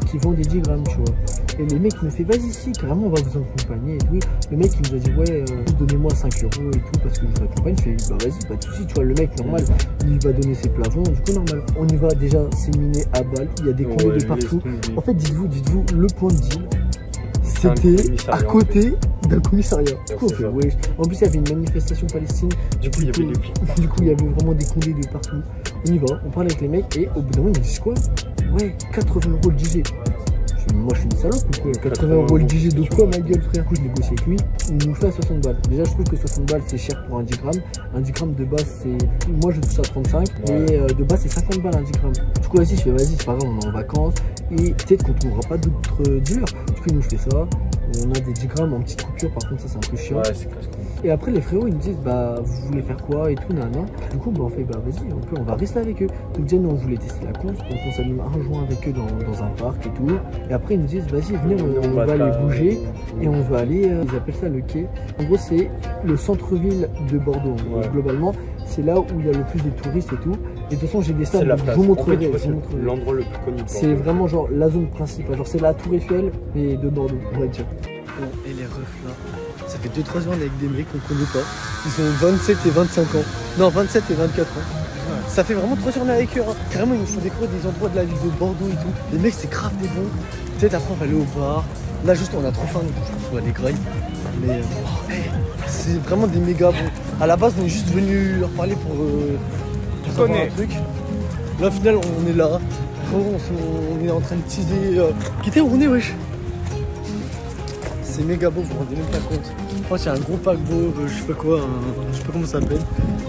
qui vend des 10 grammes, tu vois. Et les mecs, ils nous fait vas-y, si, carrément, on va vous accompagner et tout. Le mec, il nous a dit ouais, donnez-moi 5 € et tout, parce que je vous accompagne. Je fais bah vas-y, pas de soucis, tu vois. Le mec, normal, il va donner ses plafonds, du coup, normal. On y va déjà, c'est miné à balle, il y a des condés de partout. En fait, dites-vous, le point de deal, c'était à côté d'un commissariat. Du coup, on fait, ouais. En plus, il y avait une manifestation palestine. Du coup, il y avait vraiment des condés de partout. On y va, on parle avec les mecs et au bout d'un moment, ils me disent quoi? Ouais, 80 € le DJ. Moi, je suis une salope ou quoi? 80 € le DJ de quoi, ma gueule, frère? Du coup, je négocie avec lui. Il nous fait à 60 balles. Déjà, je trouve que 60 balles, c'est cher pour un 10 grammes. Un 10 grammes de base, c'est. Moi, je touche à 35. Mais de base, c'est 50 balles un 10 grammes. Du coup, vas-y, je fais vas-y, c'est pas grave, on est en vacances. Et peut-être qu'on trouvera pas d'autres dealers. Du coup, il nous fait ça. On a des 10 grammes en petite coupure, par contre, ça, c'est un peu chiant. Ouais, c'est classe. Et après, les frérots, ils me disent, bah, vous voulez faire quoi et tout, nanana. Du coup, bah, on fait, bah, vas-y, on va rester avec eux. Donc, déjà, nous, on voulait tester la course. Donc, on s'allume un joint avec eux dans un parc et tout. Et après, ils nous disent, vas-y, venez, on va aller bouger. Et on va aller, ils appellent ça le quai. En gros, c'est le centre-ville de Bordeaux. Ouais. Globalement, c'est là où il y a le plus de touristes et tout. Et de toute façon, j'ai des salles, je vous montrerai. L'endroit le plus connu. C'est vraiment genre la zone principale. Genre, c'est la Tour Eiffel, mais de Bordeaux, on va dire. Bon, et les refs là, ça fait 2-3 ans avec des mecs qu'on connaît pas. Ils ont 27 et 25 ans. Non, 27 et 24 ans. Ouais. Ça fait vraiment 3 journées avec eux. Hein. Carrément, ils nous font découvrir des endroits de la ville de Bordeaux et tout. Les mecs, c'est grave des bons. Peut-être après, on va aller au bar. Là, juste, on a trop faim. Je pense qu'on va aller grailler. Mais c'est vraiment des méga bons. À la base, on est juste venu leur parler pour savoir un truc. Là, au final, on est là. On est en train de teaser. Quitter où on est, wesh. C'est méga beau, vous vous rendez même pas compte. Je pense qu'il y a un gros paquebot, je sais pas quoi, je sais pas comment ça s'appelle.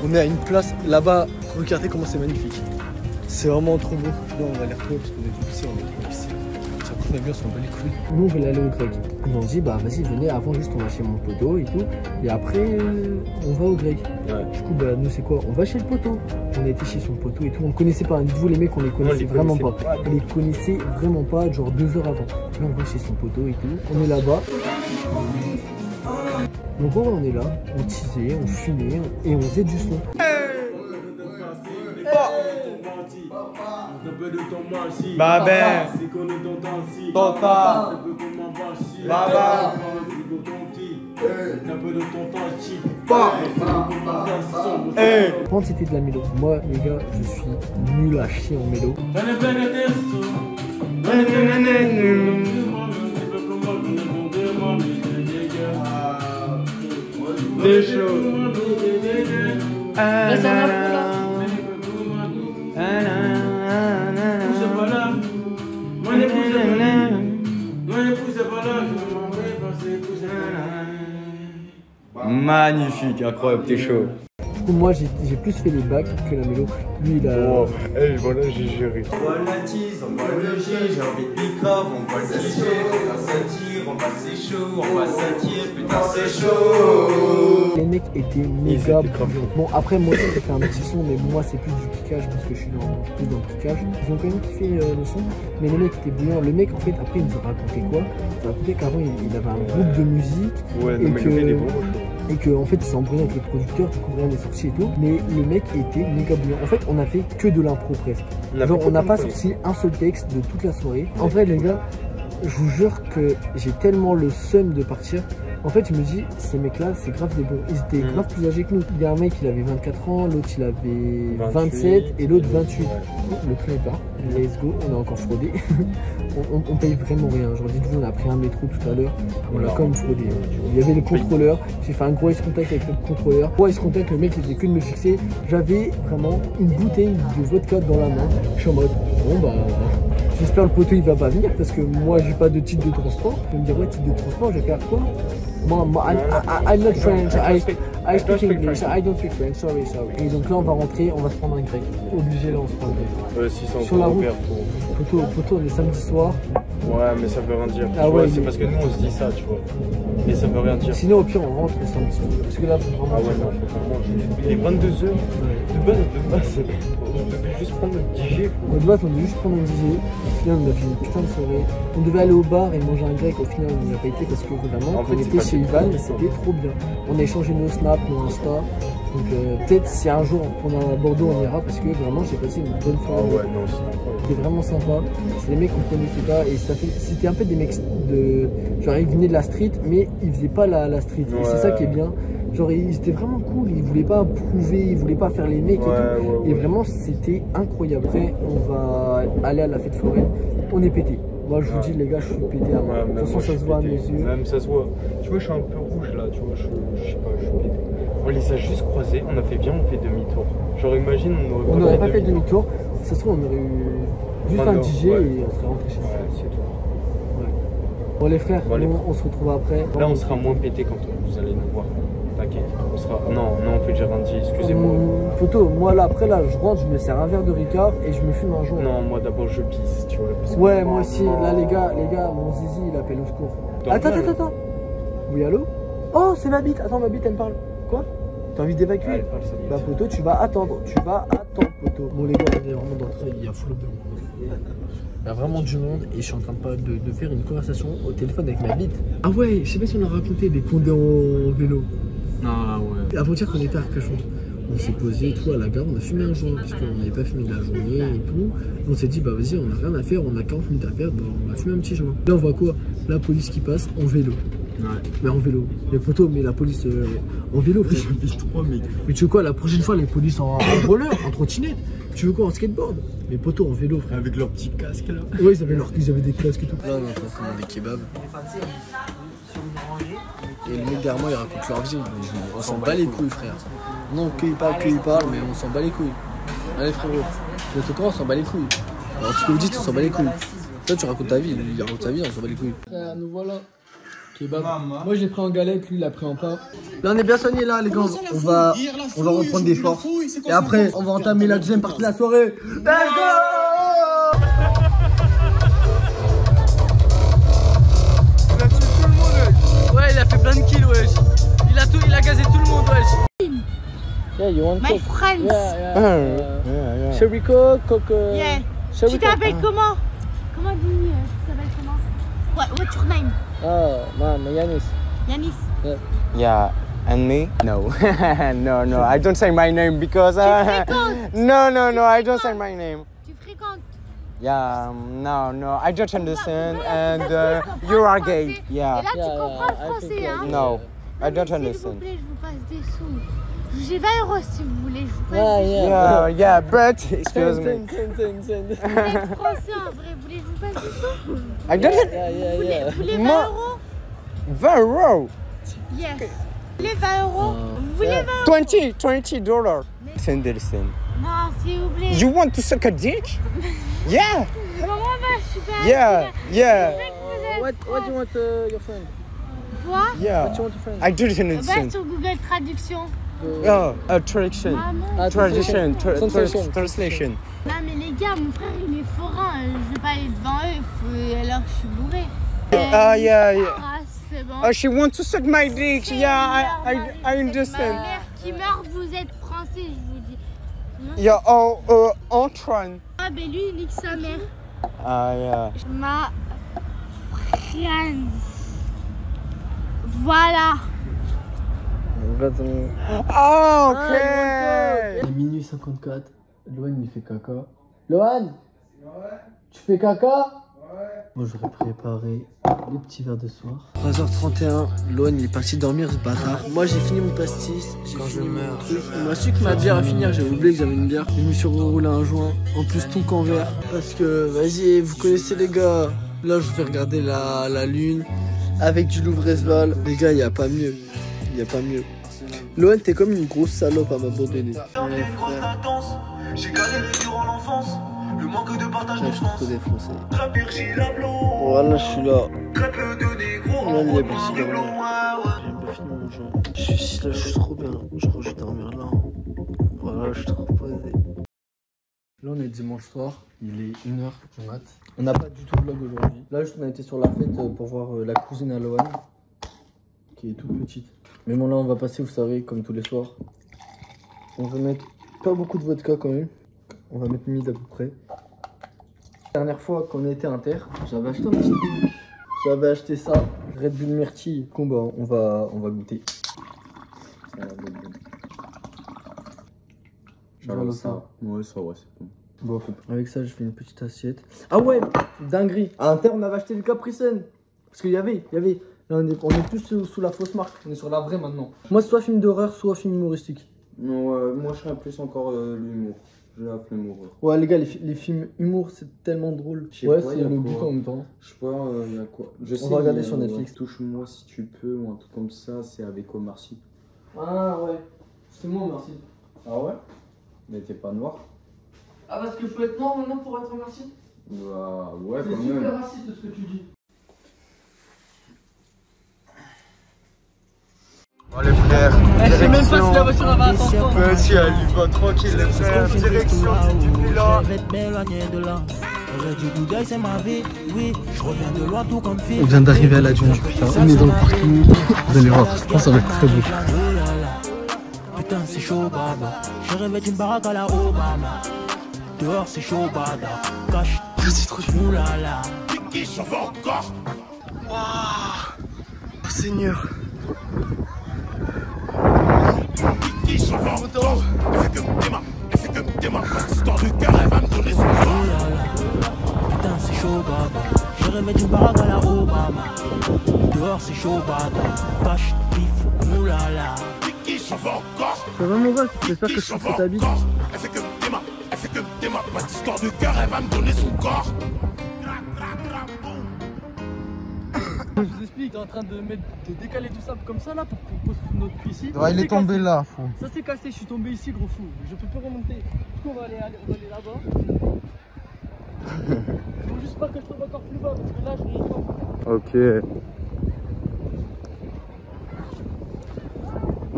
On est à une place là-bas, regardez comment c'est magnifique. C'est vraiment trop beau. Là, on va aller retrouver parce qu'on est tout ici, on est trop ici. On a bien, on bat les couilles. Nous, on veut aller au grec. On dit, bah vas-y, venez, avant juste on va chez mon poteau et tout. Et après, on va au grec. Ouais. Du coup, bah nous, c'est quoi? On va chez le poteau. On a été chez son poteau et tout. On ne connaissait pas. Dites-vous, les mecs, on les connaissait vraiment pas. On les connaissait vraiment pas, genre 2 heures avant. Là, on va chez son poteau et tout. On est là-bas. Donc, on est là, on teasait, on fumait et on faisait du son. Babé, Tota, Baba, Par contre, c'était de la mélo. Moi, les gars, je suis nul à chier en mélo. Des choses. Magnifique, incroyable, t'es chaud. Du coup, moi j'ai plus fait les bacs que la mélo. Lui il a. Oh, hey, voilà, j'ai géré. On voit la tease, on voit le G, j'ai envie de bicrave, on voit le DJ, putain ça tire, on va c'est chaud, on va ça tire, putain c'est chaud. Les mecs étaient méga bons. Bon, après, moi j'ai fait un petit son, mais moi c'est plus du piquage parce que je suis plus dans le piquage. Ils ont quand même kiffé le son, mais les mecs étaient brillants. Le mec, en fait, après, il nous a raconté quoi? Il nous a raconté qu'avant il avait un groupe de musique. Ouais, non, mais il fait des bons et qu'en fait il s'est embrouillé avec le producteur, du coup rien n'est sorti et tout, mais le mec était méga bouillant. En fait on a fait que de l'impro presque. Genre on n'a pas sorti un seul texte de toute la soirée. En vrai les gars, je vous jure que j'ai tellement le seum de partir. En fait je me dis, ces mecs là c'est grave des bons. Ils étaient grave plus âgés que nous. Il y a un mec il avait 24 ans, l'autre il avait 27 et l'autre 28. Le train est pas, let's go, on a encore fraudé. on paye vraiment rien. Genre dites-vous, on a pris un métro tout à l'heure, on a quand même fraudé. Il y avait les contrôleurs, j'ai fait un gros ice contact avec le contrôleur. Gros ice contact, le mec il faisait que de me fixer. J'avais vraiment une bouteille de vodka dans la main. Je suis en mode, bon bah j'espère le poteau il va pas venir parce que moi j'ai pas de titre de transport. Je vais me dire ouais, titre de transport, je vais faire quoi? Moi, I'm not French, I speak English, I don't speak French, sorry. Et donc là on va rentrer, on va se prendre un grec. Obligé là on se prend un grec. 600 sur la route, poteau, on est samedi soir. Ouais mais ça veut rien dire. Ah ouais, c'est parce que nous on se dit ça tu vois. Mais ça veut rien dire. Sinon au pire on rentre samedi soir. Parce que là faut vraiment. Ah ouais non, faut vraiment manger. Il est 22h. Ouais. De base, on devait juste prendre notre DJ. De base on devait juste prendre un DJ. Au final on a fait une putain de soirée. On devait aller au bar et manger un grec. Au final on n'y a pas été parce que vraiment on était chez Ivan et c'était trop bien. On a échangé nos snaps, nos Insta. Donc peut-être si un jour on retourne à Bordeaux, on ira parce que vraiment j'ai passé une bonne soirée. Ah ouais, non, C'était vraiment sympa. C'est des mecs qu'on connaissait pas et c'était un peu des mecs de genre ils venaient de la street mais ils faisaient pas la street. Ouais. Et c'est ça qui est bien. Genre ils étaient vraiment cool, ils voulaient pas prouver, ils voulaient pas faire les mecs et tout. Et vraiment c'était incroyable. Après on va aller à la fête foraine, on est pété. Moi je vous dis les gars, je suis pété à mort. De toute façon ça se voit à mes yeux. Même ça se voit. Tu vois, je suis un peu rouge là, tu vois, je sais pas, je suis pété. On les a juste croisés, on a fait bien, on fait demi-tour. Genre imagine, on n'aurait pas fait demi-tour. Ça se trouve on aurait eu juste un DJ et on serait rentré chez nous. Ouais, c'est tout. Ouais. Bon les frères, on se retrouve après. Là on sera moins pété quand vous allez nous voir. T'inquiète, on sera... Non, en fait j'ai rien dit, excusez-moi. Photo, moi là après là je rentre, je me sers un verre de Ricard et je me fume un joint. Non, moi d'abord je pisse, tu vois. Ouais, moi aussi. Là les gars, mon zizi il appelle au secours. Attends. Oui, allô? Oh, c'est ma bite. Attends, ma bite elle me parle. Quoi? T'as envie d'évacuer? Bah poto, tu vas attendre, poto. Bon les gars, on est vraiment dans le train, il y a full de monde. Il y a vraiment du monde et je suis en train de faire une conversation au téléphone avec ma bite. Ah ouais, je sais pas si on a raconté les condés en vélo. Ah ouais. Avant-hier qu'on était à Arcachon, on s'est posé et tout à la gare, on a fumé un joint parce qu'on n'avait pas fumé de la journée et tout. On s'est dit bah vas-y, on a rien à faire, on a 40 minutes à perdre, bah, on va fumer un petit joint. Là on voit quoi? La police qui passe en vélo. Ouais. Mais en vélo. Les poteaux, mais la police en vélo. J'ai vu 3 mecs. Mais tu veux quoi, la prochaine fois les polices en roller, en trottinette? Tu veux quoi, en skateboard? Mais poteaux en vélo, frère. Avec leur petit casque là. Ouais, ils avaient des casques et tout. Là on est en train de commander des kebabs. Et le mec derrière moi il raconte leur vie. On s'en bat les couilles, frère. Non, qu'il parle, mais on s'en bat les couilles. Allez frérot, vous êtes au courant, on s'en bat les couilles. Alors tout ce que vous dites, on s'en bat les couilles. Toi tu racontes ta vie, lui il raconte sa vie, on s'en bat les couilles. Frère, nous voilà. Kebab. Moi j'ai pris en galette, lui il a pris en pain. Là on est bien soigné là les gars, on va reprendre des forces. Et après on va entamer la deuxième partie de la soirée. Let's go! Il a tué tout le monde wesh. Ouais il a fait plein de kills wesh. Il a gazé tout le monde wesh. Yeah, you want My friends. Yeah. Sherry Coke. Yeah. Tu t'appelles comment? Comment dis tu t'appelles comment? What's your name? Yanis. Yanis. Yeah, and me? No. no, I don't say my name because... No, I don't say my name. Tu fréquentes? Yeah, no, I don't understand and you are gay. Yeah. Et là, tu comprends le français, hein? No, I don't S'il vous understand. plaît, je vous passe des sous. J'ai 20 € si vous voulez, je vous passe des sous. Yeah, but excuse me. Vous êtes français en vrai, vous voulez que je vous passe des sous? I don't... Vous voulez 20 €? 20 euros? Yes. Vous voulez 20 €? Vous voulez 20 €? $20. Listen. Non, s'il vous plaît. You want to suck a dick? Yeah. Comment va, je suis pas. Yeah. What do you want your friend? Quoi? Yeah. What you want your friend? I didn't Va understand. sur Google Traduction. Traduction. Maman. Translation. Non mais les gars, mon frère il est forain, je vais pas aller devant eux, alors je suis bourré. Yeah. Ah, c'est bon. Oh, she wants to suck my dick. C'est Yeah, normal, I Ma understand. mère qui meurt, vous êtes français, je vous dis. Yeah, Antoine. Ah ben lui il nique sa mère. Yeah. Ma friends. Voilà. Oh, okay. Il est minuit 54. Lohan il fait caca. Lohan, tu fais caca? Moi j'aurais préparé les petits verres de soir. 3h31, Lohan il est parti dormir ce bâtard. Moi j'ai fini mon pastis, j'ai fini mon truc. Il m'a su que ma bière à finir, j'avais oublié que j'avais une bière. Je me suis reroulé un joint, en plus tout qu'en verre. Parce que vas-y, vous connaissez les gars. Là je vais regarder la lune avec du Louvresval. Les gars, il n'y a pas mieux. Il n'y a pas mieux. Lohan, t'es comme une grosse salope à m'abandonner. J'ai galéré durant l'enfance, le manque de partage de France. Français. Virgil Abloh. Voilà, je suis là. Très peu de négros Là, en il est noir parti et blanc. dormir. J'ai pas fini mon jeu. Je suis trop bien. Je crois que je vais dormir là. Voilà, je suis trop posé. Là, on est dimanche soir. Il est 1h du mat. On n'a pas du tout de vlog aujourd'hui. Là, juste, on a été sur la fête pour voir la cousine à Lohan, qui est toute petite. Mais bon, là, on va passer, vous savez, comme tous les soirs. On va mettre pas beaucoup de vodka quand même. On va mettre mid à peu près. La dernière fois qu'on était inter, j'avais acheté un petit truc. J'avais acheté ça, Red Bull Myrtille. Combat, on va goûter. Genre ça. Ouais, ça, ouais, c'est bon. Bon, avec ça, je fais une petite assiette. Ah ouais, dinguerie. À Inter, on avait acheté le Capricène. Parce qu'il y avait. Là, on est plus sous la fausse marque. On est sur la vraie maintenant. Moi, soit film d'horreur, soit film humoristique. Non, moi, je serais plus encore l'humour. J'ai la flemme horreur. Ouais, les gars, les films humour, c'est tellement drôle. Ouais, c'est le but en même temps. Je sais pas, il y a quoi. On va regarder sur Netflix. Touche-moi si tu peux, ou un truc comme ça, c'est avec Omar Sy. Ah ouais, c'est moi, merci. Ah ouais? Mais t'es pas noir? Ah, parce qu'il faut être noir maintenant pour être merci? Bah ouais, quand même. C'est super raciste ce que tu dis. Oh les frères, je sais même pas si la voiture va à 100 ans. Vas-y, elle va tranquille les frères, direction du là. On vient d'arriver à la dune, putain. On est dans le parking. Vous allez voir, je pense que ça va être très beau. Putain, c'est chaud, baba. Je rêvais d'une baraque à la Obama. Dehors, c'est chaud, bada. Cache, c'est trop chaud. Oulala. Qui s'en va encore? Oh Seigneur. Qui s'en va encore? Elle fait que des mains, histoire de cœur, elle va me donner son corps. Putain, c'est chaud, baba. Je rêvais d'une baraque à la Obama. Dehors, c'est chaud, bada. Cache, pif, oulala. Qui s'en va encore? Ça va mon gars? J'espère que je trouve ta bite. Elle fait que des mains, pas d'histoire de cœur, elle va me donner son corps. Je vous explique, t'es en train de décaler tout ça comme ça là pour qu'on pose notre pied ici. Ouais, il est tombé là, fou. Ça s'est cassé, je suis tombé ici, gros fou. Je peux plus remonter. Du coup, on va aller là-bas. Faut juste pas que je tombe encore plus bas parce que là, je monte pas. Ok.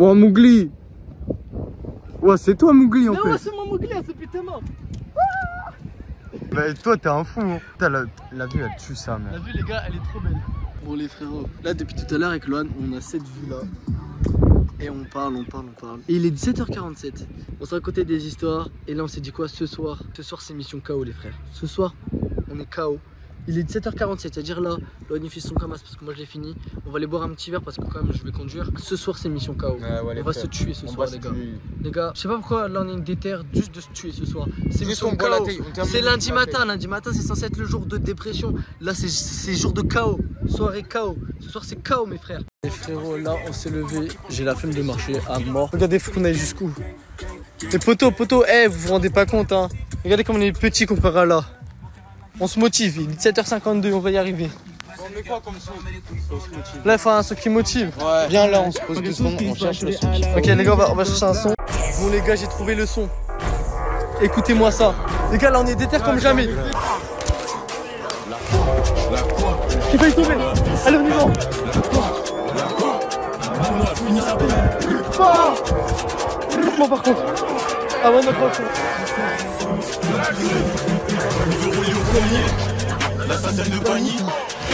Oh Mowgli. Ouais, c'est toi Mowgli en fait. Mais ouais, c'est moi Mowgli, c'est putain mort. Bah toi t'es un fou. Putain, la vue elle tue ça, mec. La vue les gars, elle est trop belle. Bon les frérots, là depuis tout à l'heure avec Loan, on a cette vue là. Et on parle. Et il est 17h47. On sera à côté des histoires. Et là on s'est dit quoi ce soir? Ce soir c'est mission KO les frères. Ce soir on est KO. Il est 17h47, c'est-à-dire là, Loan il fait son camas parce que moi je l'ai fini. On va aller boire un petit verre parce que quand même je vais conduire. Ce soir c'est mission KO. Ouais, on va se tuer ce soir les gars. Les gars, je sais pas pourquoi là on est une déterre juste de se tuer ce soir. C'est mission KO. C'est lundi matin c'est censé être le jour de dépression. Là c'est jour de KO. Soirée KO. Ce soir c'est KO mes frères. Les frérots, là on s'est levé. J'ai la flemme de marcher à mort. Regardez, faut qu'on aille jusqu'où. Les poteaux, vous vous rendez pas compte hein. Regardez comme on est petits comparé à là. On se motive, il est 7h52, on va y arriver. On met quoi comme son? Là il faut un son qui motive. Ouais. Viens là, on se pose 2 secondes, on cherche le son. Ok les gars, on va chercher un son. Bon les gars, j'ai trouvé le son. Écoutez-moi ça. Les gars, là on est déter comme jamais. J'ai failli tomber. Allez, on y va. Moi par contre. Ah ouais, notre contre. L'assassin de panier.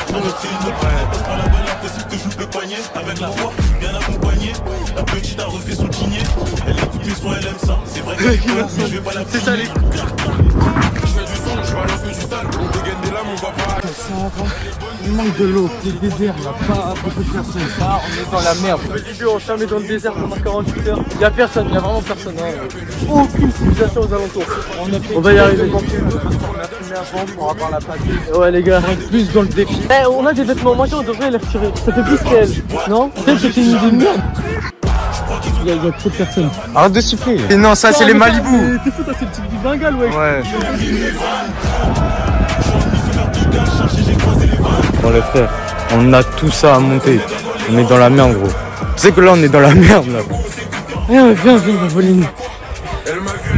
On aussi une autre parce qu'à la belle impossible que j'ouvre le panier. Avec la voix bien accompagnée. La petite a refait son dîner. Elle écoute mes sons, elle aime ça. C'est vrai qu'elle est bonne, mais je vais pas la c'est ça les. Je fais du son, je balance du sale. On dégaine des lames, on va pas. Il manque de l'eau, c'est le désert, il n'y a pas beaucoup de personnes. Ah, on est dans la merde. Vas-y, on s'en met dans le désert pendant 48 heures. Il n'y a personne, il n'y a vraiment personne. Hein. Aucune civilisation aux alentours. On va y arriver. On a fumé avant pour avoir la patine. Ouais, les gars. On va être plus dans le défi. Eh, on a des vêtements moitié, on devrait les retirer. Ça fait plus qu'elle. Non? Peut-être que c'est une idée de merde. Il y a trop de personnes. Arrête de siffler. Et non, ça c'est les Malibu. T'es fou, toi, c'est le type du Bengale, wesh. Ouais. Bon les frères, on a tout ça à monter. On est dans la merde gros. Tu sais que là on est dans la merde là. Viens, on va voler nous.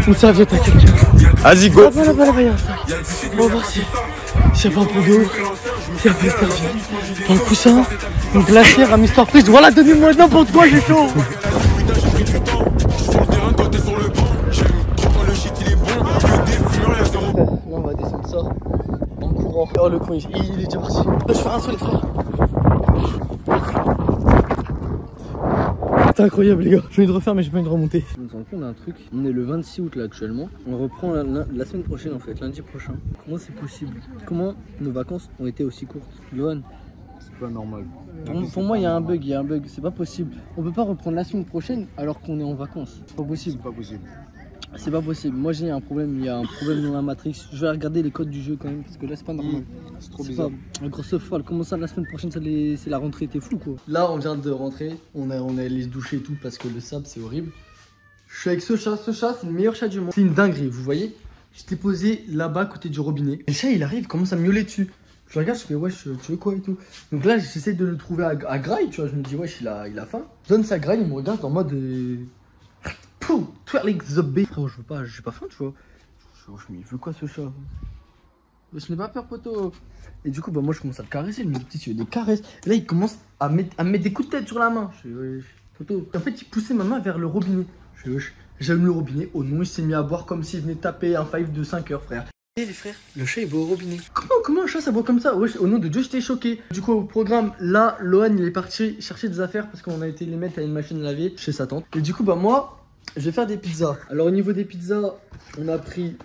Où ça, viens, t'as quelqu'un. Vas-y go. Là-bas, y'a un sac. On va voir s'il y a pas un peu d'eau, s'il y a pas un coussin, une glacière, un Mister Freeze. Voilà, donnez-moi n'importe quoi, j'ai chaud. Là, on va descendre ça en courant. Oh, le con, il est déjà parti. Je vais faire un saut, les frères. C'est incroyable, les gars. J'ai envie de refaire, mais j'ai pas envie de remonter. Je me rends compte d'un truc. On est le 26 août là actuellement. On reprend la semaine prochaine en fait, lundi prochain. Comment c'est possible? Comment nos vacances ont été aussi courtes? Johan, C'est pas normal. pour moi, il y a un bug. C'est pas possible. On peut pas reprendre la semaine prochaine alors qu'on est en vacances. C'est pas possible. C'est pas possible. C'est pas possible. Moi j'ai un problème. Il y a un problème dans la Matrix. Je vais regarder les codes du jeu quand même parce que là c'est pas normal. C'est trop bizarre. Un gros folle. Comment ça la semaine prochaine c'est la rentrée? T'es fou quoi. Là on vient de rentrer. On est allé se doucher et tout parce que le sable c'est horrible. Je suis avec ce chat. Ce chat c'est le meilleur chat du monde. C'est une dinguerie. Vous voyez? J'étais posé là-bas à côté du robinet. Le chat il arrive, commence à miauler dessus. Je regarde, je fais wesh, tu veux quoi et tout. Donc là j'essaie de le trouver à graille, tu vois. Je me dis wesh il a faim. Je donne sa graille, il me regarde en mode Pouh, twirling the beef. Frérot, j'ai pas faim, tu vois. Je me dis, il veut quoi ce chat? Je n'ai pas peur, poteau. Et du coup, bah moi je commence à le caresser. Le petit, il veut des caresses. Et là, il commence à me mettre des coups de tête sur la main. Je fais, wesh, poteau. En fait, il poussait ma main vers le robinet. Je fais, wesh, j'allume le robinet. Oh non, il s'est mis à boire comme s'il venait taper un five de 5 heures, frère. Et les frères, le chat il boit au robinet. Comment un chat ça boit comme ça? Wesh, au nom de Dieu, j'étais choqué. Du coup, au programme, là, Lohan il est parti chercher des affaires parce qu'on a été les mettre à une machine à laver chez sa tante. Et du coup, bah moi, je vais faire des pizzas. Alors, au niveau des pizzas, on a pris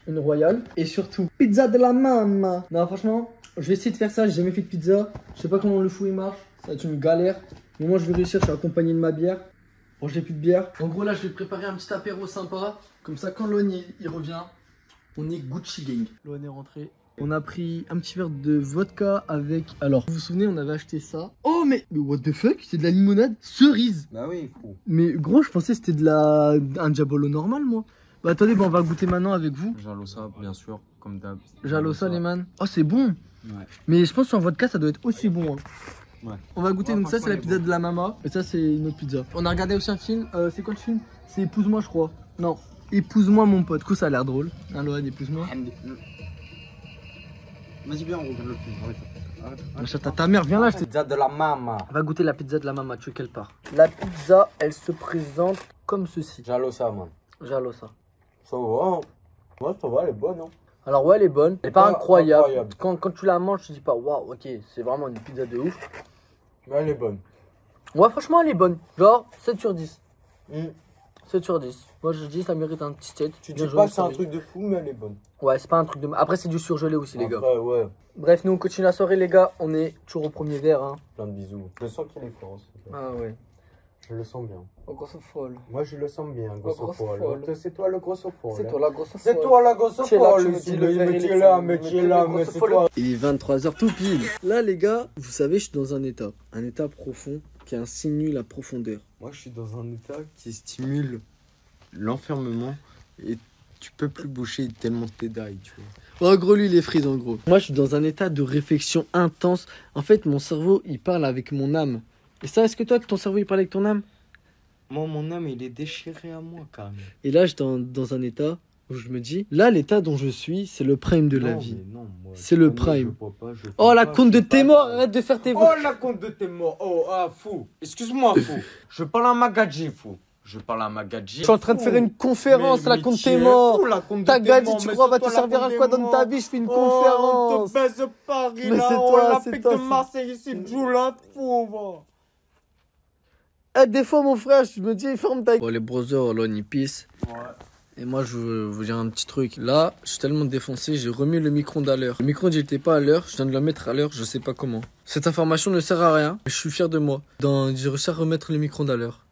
une royale et surtout pizza de la maman. Non, franchement, je vais essayer de faire ça. J'ai jamais fait de pizza. Je sais pas comment le fou il marche. Ça va être une galère. Mais moi, je vais réussir. Je suis accompagné de ma bière. Bon, j'ai plus de bière. En gros, là, je vais préparer un petit apéro sympa. Comme ça, quand Lohan il revient, on est Gucci Gang. Lohan est rentré. On a pris un petit verre de vodka avec... Alors, vous vous souvenez, on avait acheté ça. Oh, mais what the fuck? C'est de la limonade cerise. Bah oui, gros. Mais gros, je pensais que c'était un Diabolo normal, moi. Bah attendez, bah, on va goûter maintenant avec vous. Jalosa, bien sûr, comme d'hab. Jalosa, les man. Oh, c'est bon. Ouais. Mais je pense que sur vodka, ça doit être aussi bon. Hein. Ouais. On va goûter, donc ça, c'est la pizza de la maman. Et ça, c'est une autre pizza. On a regardé aussi un film. C'est quoi le film? C'est Épouse-moi, je crois. Non, Épouse-moi, mon pote. Du coup, ça a l'air drôle. Hein, Lohan, épouse-moi. Vas-y, bien, on regarde le film. Arrête. Ta mère, viens là. Pizza de la maman. On va goûter la pizza de la maman. Tu veux qu'elle part? La pizza, elle se présente comme ceci. Jalosa, man. Jalosa. Ça va. Moi, ça va, elle est bonne, hein. Alors, ouais, elle est bonne. Elle est pas incroyable. Quand tu la manges, tu dis pas, waouh, ok, c'est vraiment une pizza de ouf. Mais elle est bonne. Ouais, franchement, elle est bonne. Genre, 7 sur 10. 7 sur 10. Moi, je dis, ça mérite un petit 7. Tu dis pas que c'est un truc de fou, mais elle est bonne. Ouais, c'est pas un truc de... Après, c'est du surgelé aussi, les gars. Ouais. Bref, nous, on continue la soirée, les gars. On est toujours au premier verre, hein. Plein de bisous. Je sens qu'il est fort. Ah ouais. Je le sens bien. Oh, grosse folle. Moi, je le sens bien, grosse grosse folle. folle. C'est toi le grosse folle. C'est toi la grosse folle. C'est toi la grosse folle. Mais tu es là, c'est toi. Il est 23h tout pile. Là, les gars, vous savez, je suis dans un état profond qui insinue la profondeur. Moi, je suis dans un état qui stimule l'enfermement et tu peux plus boucher tellement t'es die, tu vois. En gros, lui, il est frise, en gros. Moi, je suis dans un état de réflexion intense. En fait, mon cerveau, il parle avec mon âme. Et ça, est-ce que toi, ton cerveau, il parle avec ton âme? Moi, mon âme, il est déchiré à moi, carrément. Et là, je suis dans un état où je me dis, là, l'état dont je suis, c'est le prime de la vie. C'est le prime. Oh, la compte de tes morts, arrête de faire tes morts. Oh, la compte de tes morts. Oh, fou. Excuse-moi, fou. Je parle à Magadji, fou. Je suis en train de faire une conférence, la compte tes morts. T'as Gadji, tu crois, va te servir à quoi dans ta vie? Je fais une conférence. On te baise Paris, mais là. C'est toi, Olympique de Marseille, ici, joue la pauvre. Des fois, mon frère, je me dis, ferme ta gueule. Bon, les brothers, là, ils pissent. Ouais. Et moi, je veux vous dire un petit truc. Là, je suis tellement défoncé, j'ai remis le micro-ondes à l'heure. Le micro-ondes, il n'était pas à l'heure. Je viens de le mettre à l'heure, je sais pas comment. Cette information ne sert à rien. Je suis fier de moi. J'ai réussi à remettre le micro-ondes à l'heure.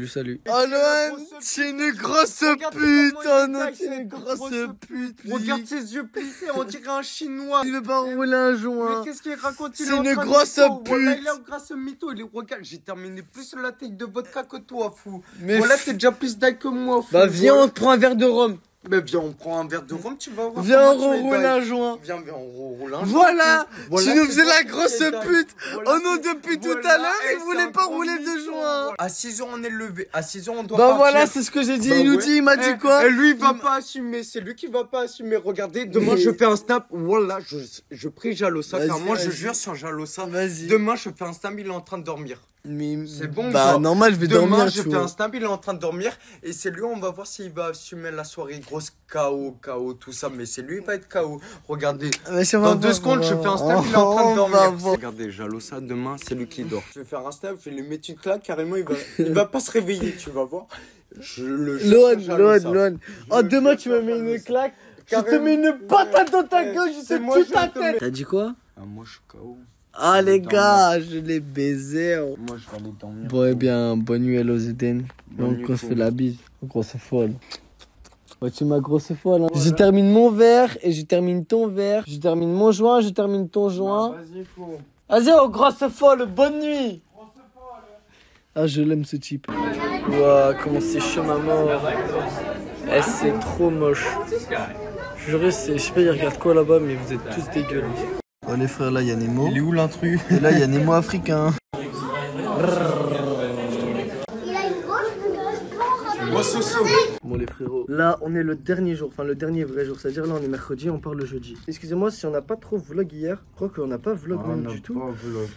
Salut. Oh Lohan, c'est une grosse pute. Oh non, c'est une grosse pute. Regarde ses yeux plissés, on dirait un chinois. Il va rouler un joint. Mais qu'est-ce qu'il raconte? C'est une grosse pute. Il est en grâce mytho. Regarde, j'ai terminé plus la taille de vodka que toi, fou. Mais voilà, t'es déjà plus d'ail que moi, fou. Bah viens, on te prend un verre de rhum. Mais viens, on prend un verre de rhum, tu vas voir. Viens, on roule un joint. Viens, on roule un joint. Voilà, tu nous faisais la grosse pute. Oh non, depuis tout à l'heure, il voulait pas rouler de joint. À 6 ans, on est levé. À 6 ans, on doit partir. Bah voilà, c'est ce que j'ai dit. Il nous dit, il m'a dit quoi? Et lui, il va pas assumer. C'est lui qui va pas assumer. Regardez, demain, je fais un snap. Voilà, je prie Jalosa. Car moi, je jure sur Jalosa. Demain, je fais un snap, il est en train de dormir. C'est bon. Bah normal, je vais dormir. Demain, je fais un snap, il est en train de dormir. Et c'est lui, on va voir s'il va assumer la soirée. Grosse KO, tout ça. Mais c'est lui, il va être KO. Regardez. Dans 2 secondes, je fais un snap, il est en train de dormir. Regardez, Jalosa, demain, c'est lui qui dort. Je vais faire un snap, je vais lui mettre une claque. Carrément, il va pas se réveiller, tu vas voir. Lohan. Oh, demain, tu me mets une claque. Je te mets une patate dans ta gueule, je te tue ta tête. T'as dit quoi? Moi, je suis KO. Ah les gars, je l'ai baisé. Moi je vais aller dormir. Bon et bien, bonne nuit Hello Zeden. Donc on se fait la bise, grosse folle. Ouais, tu m'as grosse folle. Hein. Je termine mon verre et je termine ton verre. Je termine mon joint, je termine ton joint. Vas-y, faut. Vas-y, oh grosse folle, bonne nuit. Ah, je l'aime ce type. Ouah, comment c'est chaud ma mort. Eh, c'est trop moche. Je sais pas, il regarde quoi là-bas, mais vous êtes tous dégueulasses. Oh les frères, là il y a Nemo. Il est où l'intrus? Et là il y a Nemo africain. Bon les frérots, là on est le dernier jour, enfin le dernier vrai jour, c'est-à-dire là on est mercredi, on part le jeudi. Excusez-moi si on n'a pas trop vlog hier, je crois qu'on n'a pas vlog même du tout.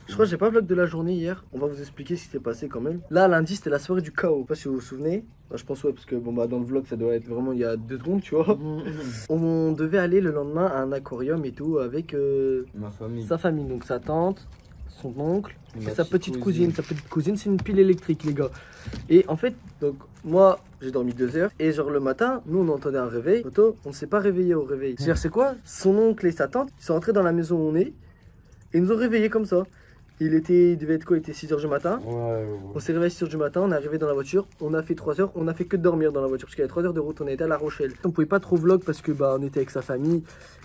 Je crois que j'ai pas vlog de la journée hier, on va vous expliquer ce qui s'est passé quand même. Là lundi c'était la soirée du chaos, je sais pas si vous vous souvenez. Bah, je pense ouais, parce que bon bah dans le vlog ça doit être vraiment il y a 2 secondes tu vois. On devait aller le lendemain à un aquarium et tout avec ma famille. Sa famille, donc sa tante, son oncle et sa petite cousine. Sa petite cousine c'est une pile électrique les gars. Et en fait donc moi j'ai dormi 2 heures et genre le matin nous on entendait un réveil. Photo, on ne s'est pas réveillé au réveil. C'est-à-dire c'est quoi? Son oncle et sa tante ils sont rentrés dans la maison où on est et ils nous ont réveillés comme ça. Il devait être quoi? Il était 6 h du matin. Ouais. On s'est réveillé à 6 h du matin, on est arrivé dans la voiture, on a fait 3 heures, on a fait que dormir dans la voiture parce qu'il y a 3 heures de route, on était à La Rochelle. On pouvait pas trop vlog parce que bah on était avec sa famille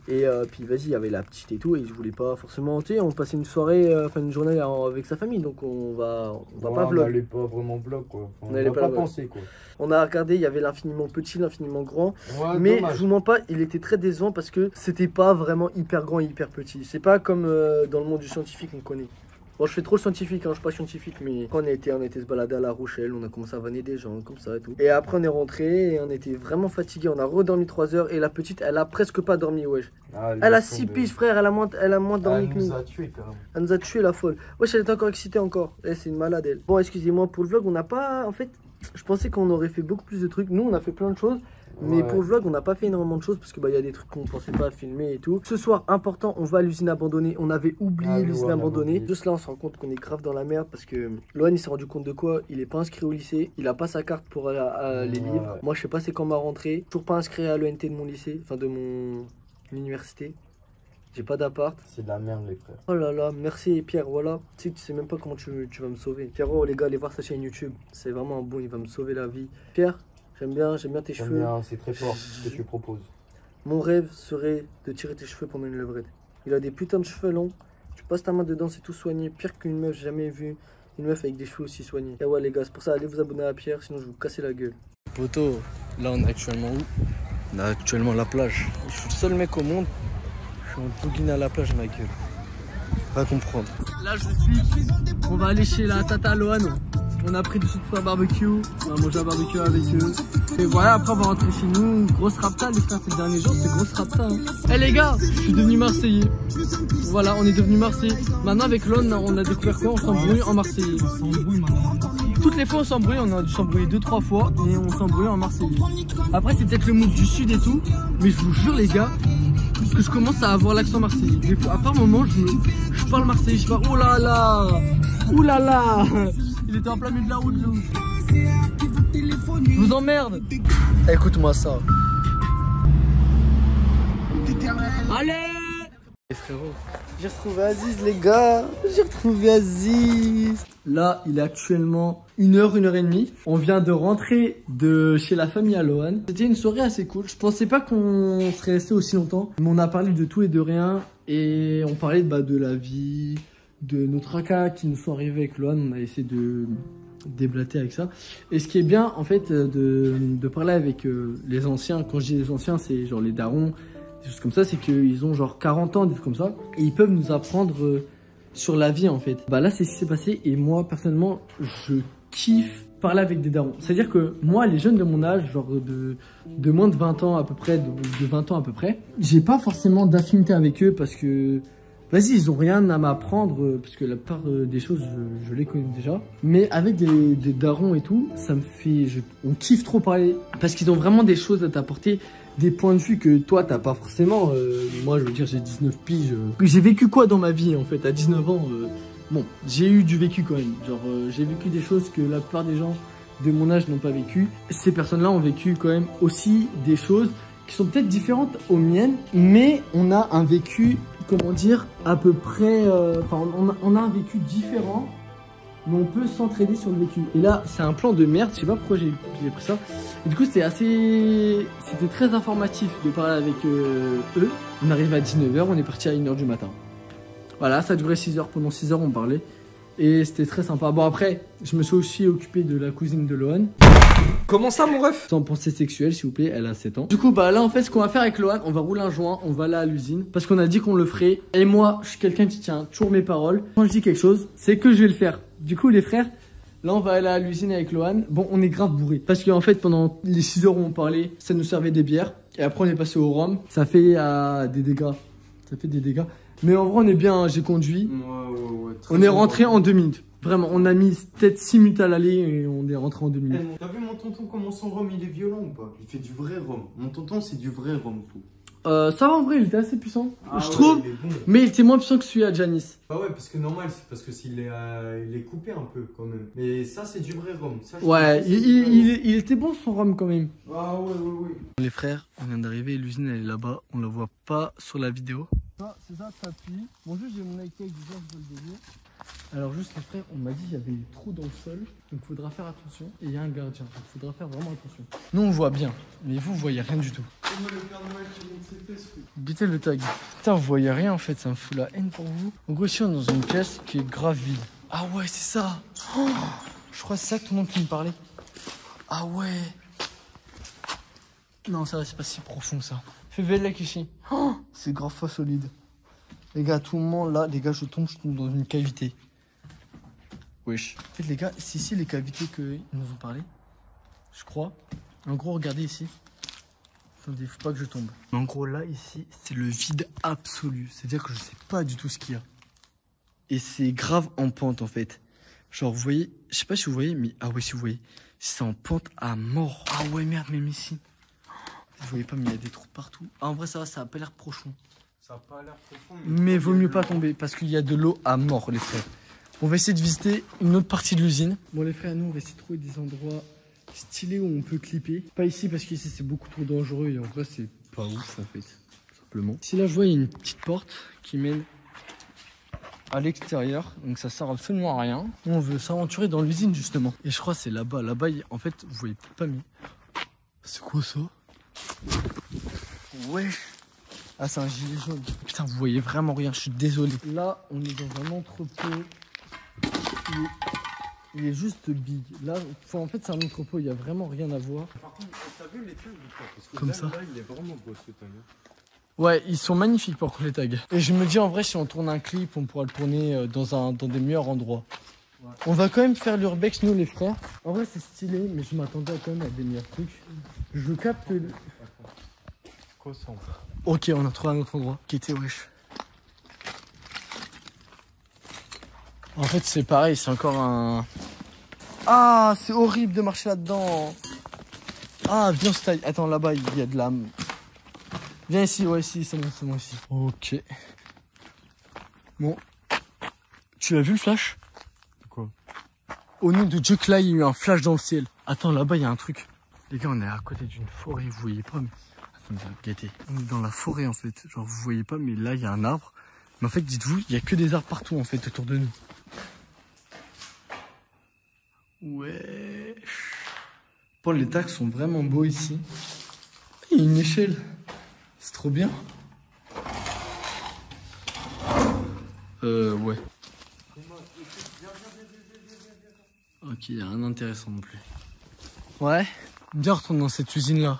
et puis vas-y, il y avait la petite et tout et ils voulaient pas forcément, tu sais, on passait une soirée, enfin une journée avec sa famille donc on va pas vlog. On n'allait pas vraiment vlog quoi. On n'allait pas penser quoi. On a regardé, il y avait l'infiniment petit, l'infiniment grand. Ouais, mais dommage. Je vous mens pas, il était très décevant parce que c'était pas vraiment hyper grand et hyper petit. C'est pas comme dans le monde du scientifique qu'on connaît. Bon, je fais trop le scientifique, hein, je suis pas scientifique, mais quand on était se balader à La Rochelle, on a commencé à vanner des gens comme ça et tout. Et après on est rentré et on était vraiment fatigué, on a redormi 3 heures et la petite elle a presque pas dormi, wesh. Ah, elle a 6 piges frère, elle a moins dormi que nous. Elle nous a tué quand même. Elle nous a tué la folle. Wesh, elle est encore excitée encore, c'est une malade elle. Bon excusez-moi pour le vlog, on n'a pas, en fait, je pensais qu'on aurait fait beaucoup plus de trucs, nous on a fait plein de choses. Mais pour le vlog, on n'a pas fait énormément de choses parce que bah, y a des trucs qu'on pensait pas filmer et tout. Ce soir, important, on va à l'usine abandonnée. On avait oublié l'usine abandonnée. Juste là, on se rend compte qu'on est grave dans la merde parce que Lohan, il s'est rendu compte de quoi? Il est pas inscrit au lycée. Il a pas sa carte pour aller à les livres. Moi, je sais pas c'est quand ma rentrée. Toujours pas inscrit à l'ENT de mon lycée, enfin de mon université. J'ai pas d'appart. C'est de la merde les frères. Oh là là, merci Pierre, voilà. Tu sais même pas comment tu vas me sauver. Pierrot, les gars, allez voir sa chaîne YouTube. C'est vraiment un bon, il va me sauver la vie. Pierre, j'aime bien tes cheveux. C'est très fort ce que tu proposes. Mon rêve serait de tirer tes cheveux pendant une levrette. Il a des putains de cheveux longs. Tu passes ta main dedans, c'est tout soigné. Pire qu'une meuf, j'ai jamais vu une meuf avec des cheveux aussi soignés. Et ouais les gars, c'est pour ça, allez vous abonner à Pierre, sinon je vais vous casser la gueule. Poto, là on est actuellement où? On est actuellement à la plage. Je suis le seul mec au monde. Je suis en bouguine à la plage, ma gueule. Pas comprendre. Là je suis. On va aller chez la Tata Lohan. On a pris du sud pour un barbecue. On va manger un barbecue avec eux. Et voilà, après on va rentrer chez nous. Grosse rapta, les frères, ces derniers jours, c'est grosse rapta. Hein. Eh les gars, je suis devenu Marseillais. Voilà, on est devenu Marseillais. Maintenant avec Lon, on a découvert quoi? On s'embrouille en Marseillais. Toutes les fois on s'embrouille, on a dû s'embrouiller 2-3 fois et on s'embrouille en Marseillais. Après c'est peut-être le mood du sud et tout, mais je vous jure les gars, que je commence à avoir l'accent marseillais. Des fois, à part un moment, je parle marseillais, je parle oh là là, ouh là là. Il était en plein milieu de la route, là. Je vous emmerde. Écoute-moi ça. Allez les frérots, j'ai retrouvé Aziz les gars. J'ai retrouvé Aziz. Là, il est actuellement 1h30. On vient de rentrer de chez la famille à Lohan. C'était une soirée assez cool. Je pensais pas qu'on serait resté aussi longtemps. Mais on a parlé de tout et de rien. Et on parlait de la vie, de nos tracas qui nous sont arrivés avec Lohan. On a essayé de déblater avec ça. Et ce qui est bien en fait de parler avec les anciens, quand je dis les anciens c'est genre les darons, des choses comme ça, c'est qu'ils ont genre 40 ans, des trucs comme ça, et ils peuvent nous apprendre sur la vie en fait. Bah là c'est ce qui s'est passé et moi personnellement je kiffe parler avec des darons. C'est à dire que moi les jeunes de mon âge, genre de moins de 20 ans à peu près, de 20 ans à peu près, j'ai pas forcément d'affinité avec eux parce que vas-y, ils ont rien à m'apprendre parce que la plupart des choses, je les connais déjà. Mais avec des darons et tout, ça me fait... on kiffe trop parler parce qu'ils ont vraiment des choses à t'apporter, des points de vue que toi, t'as pas forcément. Moi, je veux dire, j'ai 19 piges. J'ai vécu quoi dans ma vie, en fait, à 19 ans bon, j'ai eu du vécu quand même. Genre, j'ai vécu des choses que la plupart des gens de mon âge n'ont pas vécu. Ces personnes-là ont vécu quand même aussi des choses qui sont peut-être différentes aux miennes, mais on a un vécu comment dire, à peu près... Enfin, on a un vécu différent, mais on peut s'entraider sur le vécu. Et là, c'est un plan de merde, je sais pas pourquoi j'ai pris ça. Et du coup, c'était très informatif de parler avec eux. On arrive à 19h, on est parti à 1h du matin. Voilà, ça durait 6 heures, pendant 6 heures on parlait. Et c'était très sympa. Bon après, je me suis aussi occupé de la cousine de Lohan. Comment ça mon ref? Sans pensée sexuelle s'il vous plaît, elle a 7 ans. Du coup bah là en fait ce qu'on va faire avec Lohan, on va rouler un joint, on va aller à l'usine. Parce qu'on a dit qu'on le ferait. Et moi je suis quelqu'un qui tient toujours mes paroles. Quand je dis quelque chose, c'est que je vais le faire. Du coup les frères, là on va aller à l'usine avec Lohan. Bon on est grave bourré. Parce qu'en fait pendant les 6 heures où on parlait, ça nous servait des bières. Et après on est passé au rhum. Ça fait des dégâts. Ça fait des dégâts. Mais en vrai on est bien, j'ai conduit. Ouais, on est rentré en 2 minutes. Vraiment, on a mis peut-être 6 minutes à l'aller et on est rentré en 2 minutes. T'as vu mon tonton comment son rhum il est violent ou pas? Il fait du vrai rhum. Mon tonton c'est du vrai rhum tout. Ça va en vrai, il était assez puissant. Je trouve, il est bon. Mais il était moins puissant que celui à Janice. Bah ouais, parce que normal, c'est parce que s'il est, il est coupé un peu quand même. Mais ça c'est du vrai rhum. Ça, ouais, il était bon son rhum quand même. Ah ouais. Les frères, on vient d'arriver, l'usine elle est là-bas. On la voit pas sur la vidéo. C'est ça, t'appuies. Bon, juste j'ai mon iPad avec du je veux le délire. Alors juste les frères, on m'a dit qu'il y avait des trous dans le sol, donc faudra faire attention. Et il y a un gardien, donc faudra faire vraiment attention. Nous on voit bien, mais vous voyez rien du tout. Bitez le tag. Putain vous voyez rien en fait, ça me fout la haine pour vous. En gros ici on est dans une pièce qui est grave vide. Ah ouais c'est ça. Oh, je crois que c'est ça que tout le monde qui me parlait. Ah ouais. Non ça c'est pas si profond ça. Fais Vélec ici. Oh, c'est grave fois solide. Les gars, tout le monde là, les gars, je tombe dans une cavité. Wesh. En fait, les gars, c'est ici les cavités qu'ils nous ont parlé. Je crois. En gros, regardez ici. Attendez, faut pas que je tombe. Mais en gros, là, ici, c'est le vide absolu. C'est-à-dire que je sais pas du tout ce qu'il y a. Et c'est grave en pente, en fait. Genre, vous voyez, je sais pas si vous voyez, mais ah ouais, si vous voyez, c'est en pente à mort. Ah ouais, merde, même ici. Vous voyez pas, mais il y a des trous partout. Ah, en vrai, ça va, ça a pas l'air profond. Ça a pas l'air profond. Mais vaut mieux pas tomber parce qu'il y a de l'eau à mort, les frères. On va essayer de visiter une autre partie de l'usine. Bon, les frères, nous, on va essayer de trouver des endroits stylés où on peut clipper. Pas ici parce qu'ici, c'est beaucoup trop dangereux et en vrai, c'est pas ouf en fait. Simplement. Ici, là, je vois, il y a une petite porte qui mène à l'extérieur. Donc, ça sert absolument à rien. On veut s'aventurer dans l'usine justement. Et je crois que c'est là-bas. Là-bas, en fait, vous voyez pas mieux. C'est quoi ça? Ouais. Ah, c'est un gilet jaune. Putain, vous voyez vraiment rien, je suis désolé. Là, on est dans un entrepôt. Il est juste big. Là, en fait, c'est un entrepôt, il n'y a vraiment rien à voir. Par contre, t'as vu les tags ou pas? Parce que comme là, ça. Là, il est vraiment beau ce tag. Ouais, ils sont magnifiques par contre les tags. Et je me dis en vrai, si on tourne un clip, on pourra le tourner dans des meilleurs endroits. Ouais. On va quand même faire l'urbex, nous les frères. En vrai, c'est stylé, mais je m'attendais quand même à des meilleurs trucs. Je capte. Quoi ça? Ok, on a trouvé un autre endroit qui était wesh. En fait, c'est pareil, c'est encore un... Ah, c'est horrible de marcher là-dedans. Ah, viens, style. Attends, là-bas, il y a de la... Viens ici, ouais, ici, c'est bon ici. Ok. Bon. Tu l'as vu le flash? Quoi? Au nom de Dieu que là, il y a eu un flash dans le ciel. Attends, là-bas, il y a un truc. Les gars, on est à côté d'une forêt, vous voyez pas, mais... Attendez, on est dans la forêt en fait. Genre vous voyez pas, mais là il y a un arbre. Mais en fait, dites-vous, il y a que des arbres partout en fait autour de nous. Ouais. Bon, les tags sont vraiment beaux ici. Il y a une échelle. C'est trop bien. Ouais. Ok, il n'y a rien d'intéressant non plus. Ouais. Bien retourner dans cette usine là.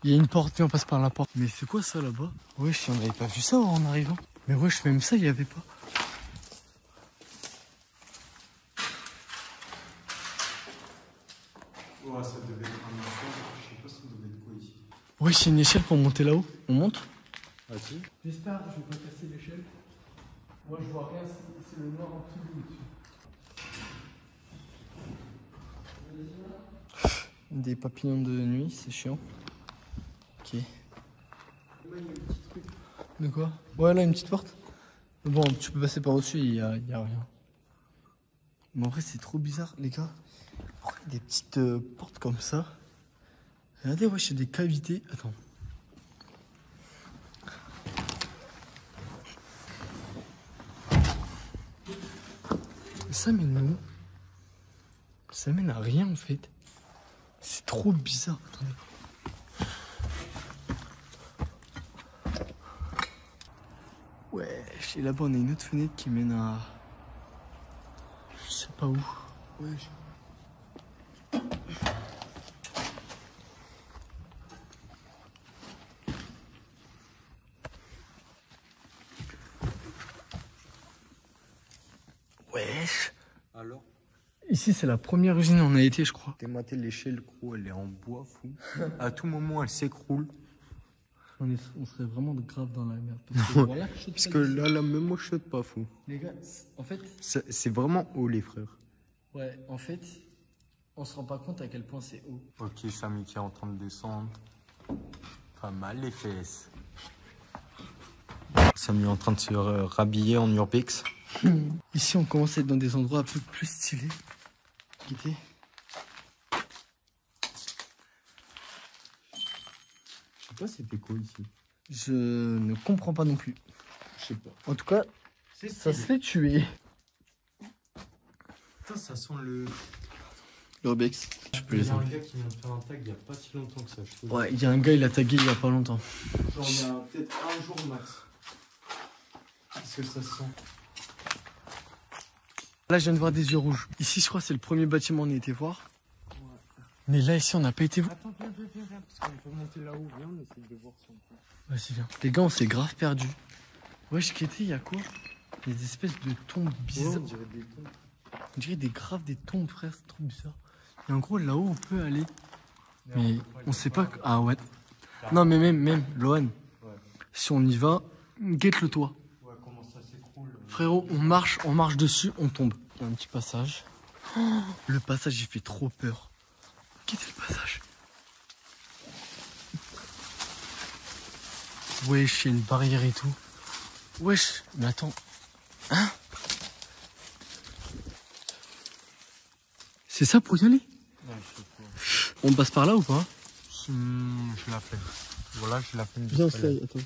Il y a une porte, viens, on passe par la porte. Mais c'est quoi ça là-bas? Wesh, on n'avait pas vu ça en arrivant. Mais wesh, même ça, il n'y avait pas. Ouais, ça devait être un enfant. Je sais pas, ça devait être quoi ici. Wesh, il y a une échelle pour monter là-haut. On monte? Vas-y. J'espère que je vais pas casser l'échelle. Moi, je vois rien, c'est le noir absolu dessus. Des papillons de nuit, c'est chiant. Ok. De quoi? Ouais, là, une petite porte. Bon, tu peux passer par au-dessus, il y a rien. Mais en vrai, c'est trop bizarre, les gars. Pourquoi il y a des petites portes comme ça? Regardez, ouais, j'ai des cavités. Attends. Ça mène où? Ça mène à rien en fait. C'est trop bizarre. Attendez. Ouais, et là-bas on a une autre fenêtre qui mène à... Je sais pas où. Ouais, Wesh. Alors? Ici c'est la première usine où on a été je crois. T'es maté l'échelle gros, elle est en bois fou. À tout moment elle s'écroule. On serait vraiment grave dans la merde. Parce que là même moi je saute pas fou. Les gars, en fait... C'est vraiment haut les frères. Ouais, en fait, on se rend pas compte à quel point c'est haut. Ok, Samy qui est en train de descendre. Pas mal les fesses. Samy est en train de se rhabiller en urbex. Ici, on commence à être dans des endroits un peu plus stylés. Guettez. Je sais pas c'était quoi ici. Je ne comprends pas non plus. Je sais pas. En tout cas, ça se fait tuer. Putain, ça sent le... L'urbex. Je peux les Il y a un enlever. gars qui vient de faire un tag il y a pas si longtemps que ça, je trouve. Ouais, il y a un gars, il a tagué il y a pas longtemps. Genre il y a peut-être un jour max. Qu'est-ce que ça sent? Là, je viens de voir des yeux rouges. Ici, je crois que c'est le premier bâtiment qu'on a été voir. Ouais. Mais là, ici, on n'a pas été voir. Attends, viens, parce qu'on peut monter là-haut. Viens, on essaie de voir si on peut. Vas-y, viens. Les gars, on s'est grave perdu. Wesh, Kété, il y a quoi? Il y a des espèces de tombes bizarres. Ouais, on dirait des tombes. On dirait des tombes, frère, c'est trop bizarre. Et en gros, là-haut, on peut aller. Mais on sait pas que... Ah ouais. Non, mais même, Lohan, si on y va, guette le toit. Ouais, comment ça s'écroule. Frérot, on marche dessus, on tombe. Il y a un petit passage. Oh, le passage, il fait trop peur. Quittez le passage. Wesh, il y a une barrière et tout. Wesh, mais attends. Hein? C'est ça pour y aller? Ouais, je sais pas. On passe par là ou pas? Je la fais. Voilà, je la fais une Viens, attends.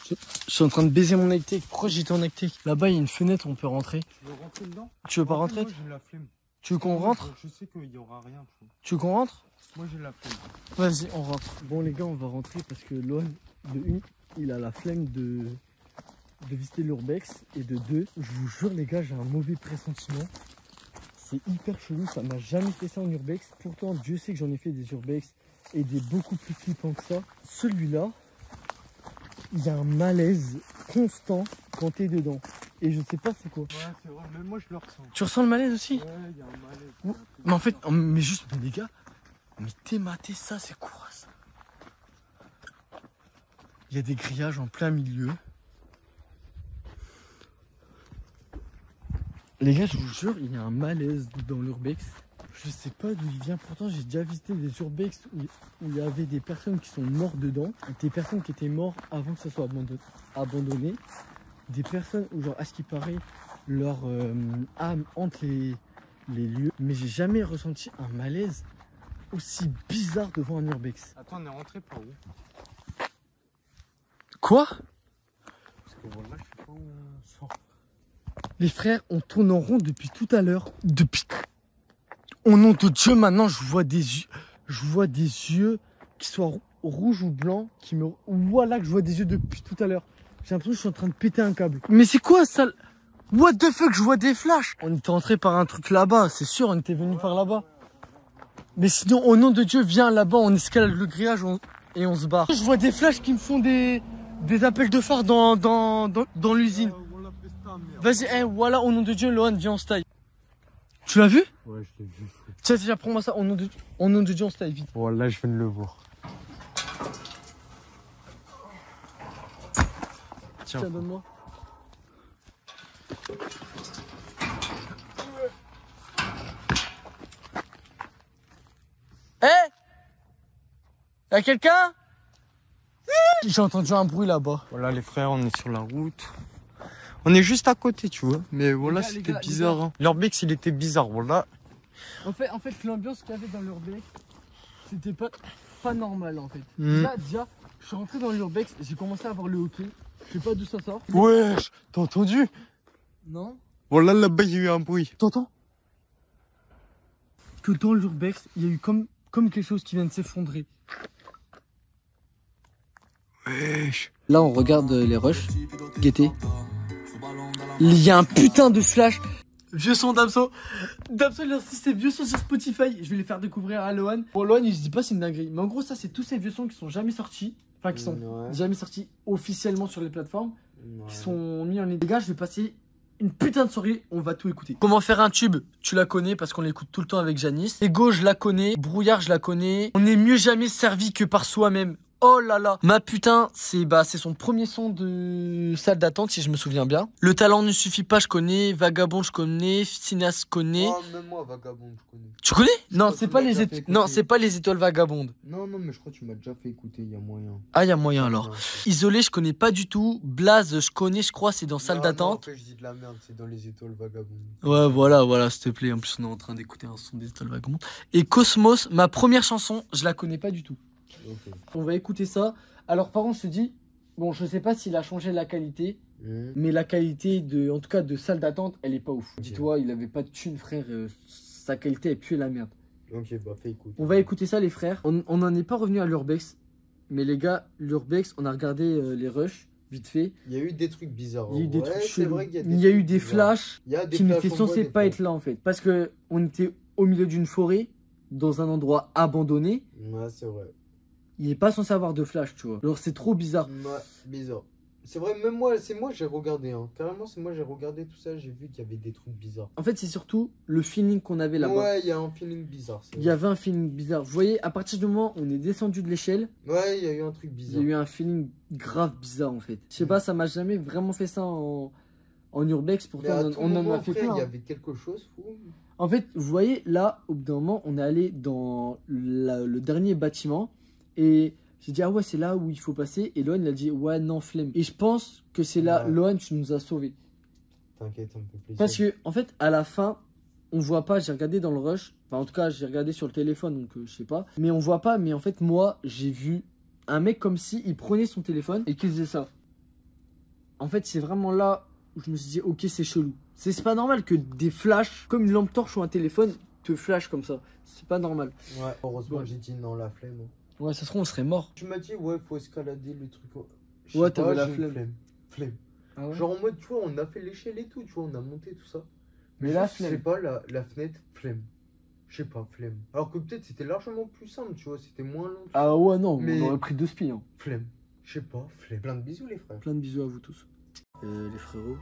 Je suis en train de baiser mon Actec. Pourquoi j'étais en Actec? Là-bas, il y a une fenêtre où on peut rentrer. Tu veux rentrer dedans? Tu veux pas rentrer? Moi, j'ai la flemme. Tu veux qu'on rentre? Je sais qu'il y aura rien. Tu veux qu'on rentre? Moi, j'ai la flemme. Vas-y, on rentre. Bon, les gars, on va rentrer parce que Lohan, de une, il a la flemme de visiter l'urbex. Et de deux, je vous jure, les gars, j'ai un mauvais pressentiment. C'est hyper chelou, ça m'a jamais fait ça en urbex. Pourtant, Dieu sait que j'en ai fait des urbex et des beaucoup plus flippants que ça. Celui-là, il y a un malaise constant quand t'es dedans. Et je sais pas c'est quoi. Ouais, c'est vrai, même moi je le ressens. Tu ressens le malaise aussi? Ouais, il y a un malaise. Mais en fait, mais juste, mais les gars, mais t'es maté ça, c'est quoi ça? Il y a des grillages en plein milieu. Les gars, je vous jure, il y a un malaise dans l'urbex. Je sais pas d'où il vient. Pourtant, j'ai déjà visité des urbex où il y avait des personnes qui sont mortes dedans. Des personnes qui étaient mortes avant que ça soit abandonné. Des personnes où, genre, à ce qui paraît, leur âme hante les lieux. Mais j'ai jamais ressenti un malaise aussi bizarre devant un urbex. Attends, on est rentré par où? Quoi? Parce que voilà, je sais pas où on sort. Les frères, on tourne en rond depuis tout à l'heure. Depuis... Au nom de Dieu, maintenant, je vois des yeux qui soient rouges ou blancs. Voilà que je vois des yeux depuis tout à l'heure. J'ai l'impression que je suis en train de péter un câble. Mais c'est quoi ça? What the fuck, je vois des flashs. On était entré par un truc là-bas, c'est sûr, on était venu par là-bas. Mais sinon, au nom de Dieu, viens là-bas, on escalade le grillage et on se barre. Je vois des flashs qui me font des appels de phare dans l'usine. Vas-y, voilà, au nom de Dieu, Lohan, viens, on se taille. Tu l'as vu? Ouais, je l'ai vu. Tiens, déjà, prends-moi ça, au nom de Dieu, on se taille, vite. Bon, là, je viens de le voir. Tiens, donne-moi. Y'a quelqu'un? J'ai entendu un bruit là-bas. Voilà, les frères, on est sur la route. On est juste à côté, tu vois. Mais voilà, c'était bizarre. Hein. L'urbex, il était bizarre, voilà. En fait l'ambiance qu'il y avait dans l'urbex, c'était pas normal, en fait. Déjà, je suis rentré dans l'urbex, j'ai commencé à avoir le hockey. Je sais pas d'où ça sort. Wesh, t'as entendu? Non. Bon, là-bas, il y a eu un bruit. T'entends? Que dans l'urbex, il y a eu comme quelque chose qui vient de s'effondrer. Wesh. Là, on regarde les rushs. Guettez. Il y a un putain de flash. Vieux son Damso. Damso, il a sorti ses vieux sons sur Spotify. Je vais les faire découvrir à Lohan. Bon, Lohan, il se dit pas c'est une dinguerie. Mais en gros, ça, c'est tous ces vieux sons qui sont jamais sortis. Enfin, qui sont jamais sortis officiellement sur les plateformes. Qui sont mis en ligne. Les gars, je vais passer une putain de soirée. On va tout écouter. Comment faire un tube? Tu la connais parce qu'on l'écoute tout le temps avec Janice. Ego, je la connais. Brouillard, je la connais. On est mieux jamais servi que par soi-même. Oh là là, ma putain, c'est son premier son de salle d'attente si je me souviens bien. Le talent ne suffit pas, je connais. Vagabond, je connais. Sinas, je connais. Oh, même moi, Vagabond, je connais. Tu connais? Non, c'est pas les étoiles vagabondes. Non, mais je crois que tu m'as déjà fait écouter, il y a moyen. Ah, il y a moyen alors. Isolé, je connais pas du tout. Blaze, je connais, je crois, c'est dans salle d'attente. Non, je dis de la merde, c'est dans les étoiles vagabondes. Ouais, voilà, s'il te plaît. En plus, on est en train d'écouter un son des étoiles vagabondes. Et Cosmos, ma première chanson, je la connais pas du tout. Okay. On va écouter ça. Alors par contre je te dis, bon je sais pas s'il a changé la qualité, mais la qualité en tout cas de salle d'attente, elle est pas ouf. Okay. Dis-toi, il avait pas de thune frère, sa qualité elle puait la merde. Ok, bah fais écouter. On va écouter ça les frères. On n'en est pas revenu à l'urbex, mais les gars, l'urbex, on a regardé les rushs vite fait. Il y a eu des trucs bizarres. Il y a eu des trucs chelous. Il y a eu des flashs qui n'étaient censés pas être là en fait, parce que on était au milieu d'une forêt, dans un endroit abandonné. Ouais, c'est vrai. Il est pas censé avoir de flash, tu vois. Alors c'est trop bizarre. Ouais, bizarre. C'est vrai, même moi, j'ai regardé. Hein. Carrément, c'est moi, j'ai regardé tout ça. J'ai vu qu'il y avait des trucs bizarres. En fait, c'est surtout le feeling qu'on avait là-bas. Ouais, il y a un feeling bizarre. Il y avait un feeling bizarre. Vous voyez, à partir du moment où on est descendu de l'échelle. Ouais, il y a eu un truc bizarre. Il y a eu un feeling grave bizarre en fait. Je sais pas, ça m'a jamais vraiment fait ça en urbex. Pourtant, on en a fait plein. Il y avait quelque chose fou. En fait, vous voyez, là, au bout d'un moment, on est allé dans le dernier bâtiment. Et j'ai dit, ah ouais, c'est là où il faut passer. Et Lohan, il a dit, ouais, non, flemme. Et je pense que c'est là, Lohan, tu nous as sauvés. T'inquiète, ça me fait plaisir. Parce que, en fait, à la fin, on voit pas, j'ai regardé dans le rush. Enfin, en tout cas, j'ai regardé sur le téléphone, donc je sais pas. Mais on voit pas, mais en fait, moi, j'ai vu un mec comme si il prenait son téléphone et qu'il faisait ça. En fait, c'est vraiment là où je me suis dit, ok, c'est chelou. C'est pas normal que des flashs, comme une lampe torche ou un téléphone, te flash comme ça. C'est pas normal. Ouais, heureusement, j'ai dit non, la flemme. Ouais, ça se trouve, on serait mort. Tu m'as dit, ouais, faut escalader le truc. Ouais, t'avais la flemme. Ah ouais. Genre en mode, tu vois, on a fait l'échelle et tout, tu vois, on a monté tout ça. Mais là, flemme. Je sais pas, la fenêtre, flemme. Je sais pas, flemme. Alors que peut-être c'était largement plus simple, tu vois, c'était moins long. Ah ouais, non, mais on aurait pris 2 spies. Hein. Flemme. Je sais pas, flemme. Plein de bisous, les frères. Plein de bisous à vous tous. Les frérots,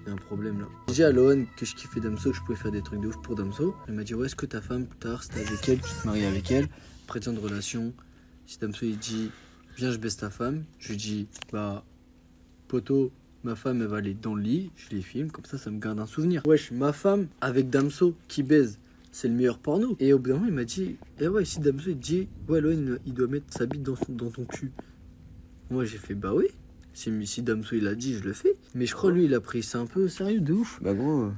il y a un problème là. J'ai dit à Lohan que je kiffais Damso, que je pouvais faire des trucs de ouf pour Damso. Il m'a dit, ouais, est-ce que ta femme, plus tard, c'était avec elle, tu te maries avec elle, prétend de relation. Si Damso il dit, viens, je baisse ta femme, je lui dis, bah, poto, ma femme elle va aller dans le lit, je les filme, comme ça me garde un souvenir. Wesh, ma femme avec Damso qui baise, c'est le meilleur porno. Et au bout d'un moment, il m'a dit, eh ouais, si Damso il dit, ouais, Lohan il doit mettre sa bite dans ton cul. Moi j'ai fait, bah oui, si Damso il a dit, je le fais. Mais je crois lui il a pris ça un peu sérieux de ouf. Bah gros.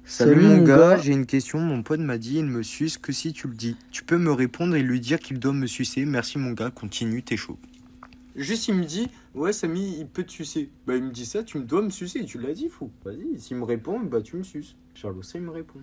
Salut mon gars, j'ai une question, mon pote m'a dit il ne me suce que si tu le dis. Tu peux me répondre et lui dire qu'il doit me sucer. Merci mon gars, continue, t'es chaud. Juste il me dit, ouais Samy, il peut te sucer. Bah il me dit ça, tu dois me sucer, tu l'as dit fou. Vas-y, s'il me répond, bah tu me suces. Charlotte, il me répond.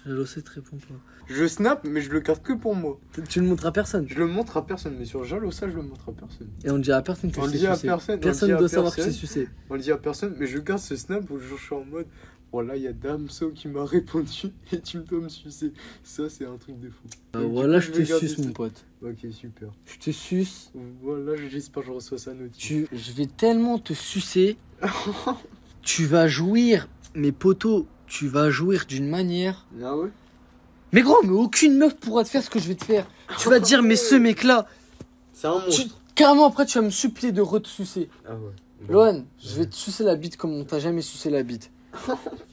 Jalosé te répond pas. Je snap, mais je le garde que pour moi. Tu le montres à personne. Je le montre à personne, mais sur Jalosa, je le montre à personne. Et on dit à personne que on c'est sucé. Personne ne doit savoir que c'est sucé. On le dit à personne, mais je garde ce snap où je suis en mode, voilà, il y a Damso qui m'a répondu et tu dois me sucer. Ça, c'est un truc de fou. Donc, voilà, je te suce, mon pote. Ok, super. Je te suce. Voilà, j'espère que je reçois ça notice. Je vais tellement te sucer. Tu vas jouir, mes potos, tu vas jouir d'une manière. Ah ouais? Mais gros, mais aucune meuf pourra te faire ce que je vais te faire. Tu vas te dire, mais ce mec-là. C'est un monstre. Carrément, après, tu vas me supplier de re-te-sucer. Ah ouais. Bon. Lohan, je vais te sucer la bite comme on t'a jamais sucé la bite.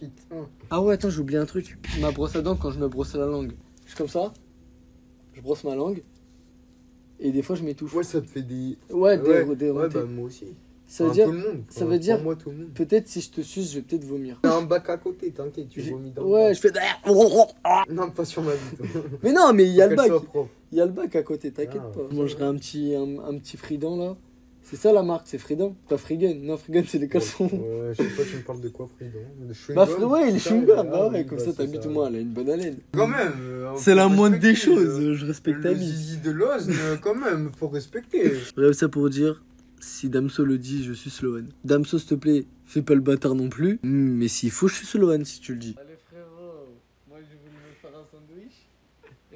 Putain. Ah ouais, attends, j'ai oublié un truc. Ma brosse à dents, quand je me brosse la langue, je suis comme ça. Je brosse ma langue. Et des fois, je m'étouffe. Ouais, ça te fait des. Ouais, ouais, bah moi aussi. Ça veut dire. Tout le monde. Ça veut dire. Moi, tout le monde. Peut-être si je te suce, je vais peut-être vomir. T'as un bac à côté, t'inquiète, tu vomis dans. Ouais, je fais. Non, pas sur ma bite. Mais non, mais il y a le bac. Il Il y a le bac à côté, t'inquiète pas. Ouais. Je mangerai un petit frident là. C'est ça la marque, c'est Freedom. Pas Freegan. Non, Freegan, c'est les caleçons. Ouais, je sais pas, tu me parles de quoi, Freedom? Bah, ouais, les chewing-gums. Bah ouais, comme ça, t'habites au moins, elle a une bonne haleine. Quand même. C'est la moindre des choses, je respecte ta Le vie. zizi de l'os, quand même, faut respecter. Bref, ça pour dire, si Damso le dit, je suis Sloan. Damso, s'il te plaît, fais pas le bâtard non plus. Mais s'il faut, je suis Sloan si tu le dis. Allez frérot, moi j'ai voulu me faire un sandwich.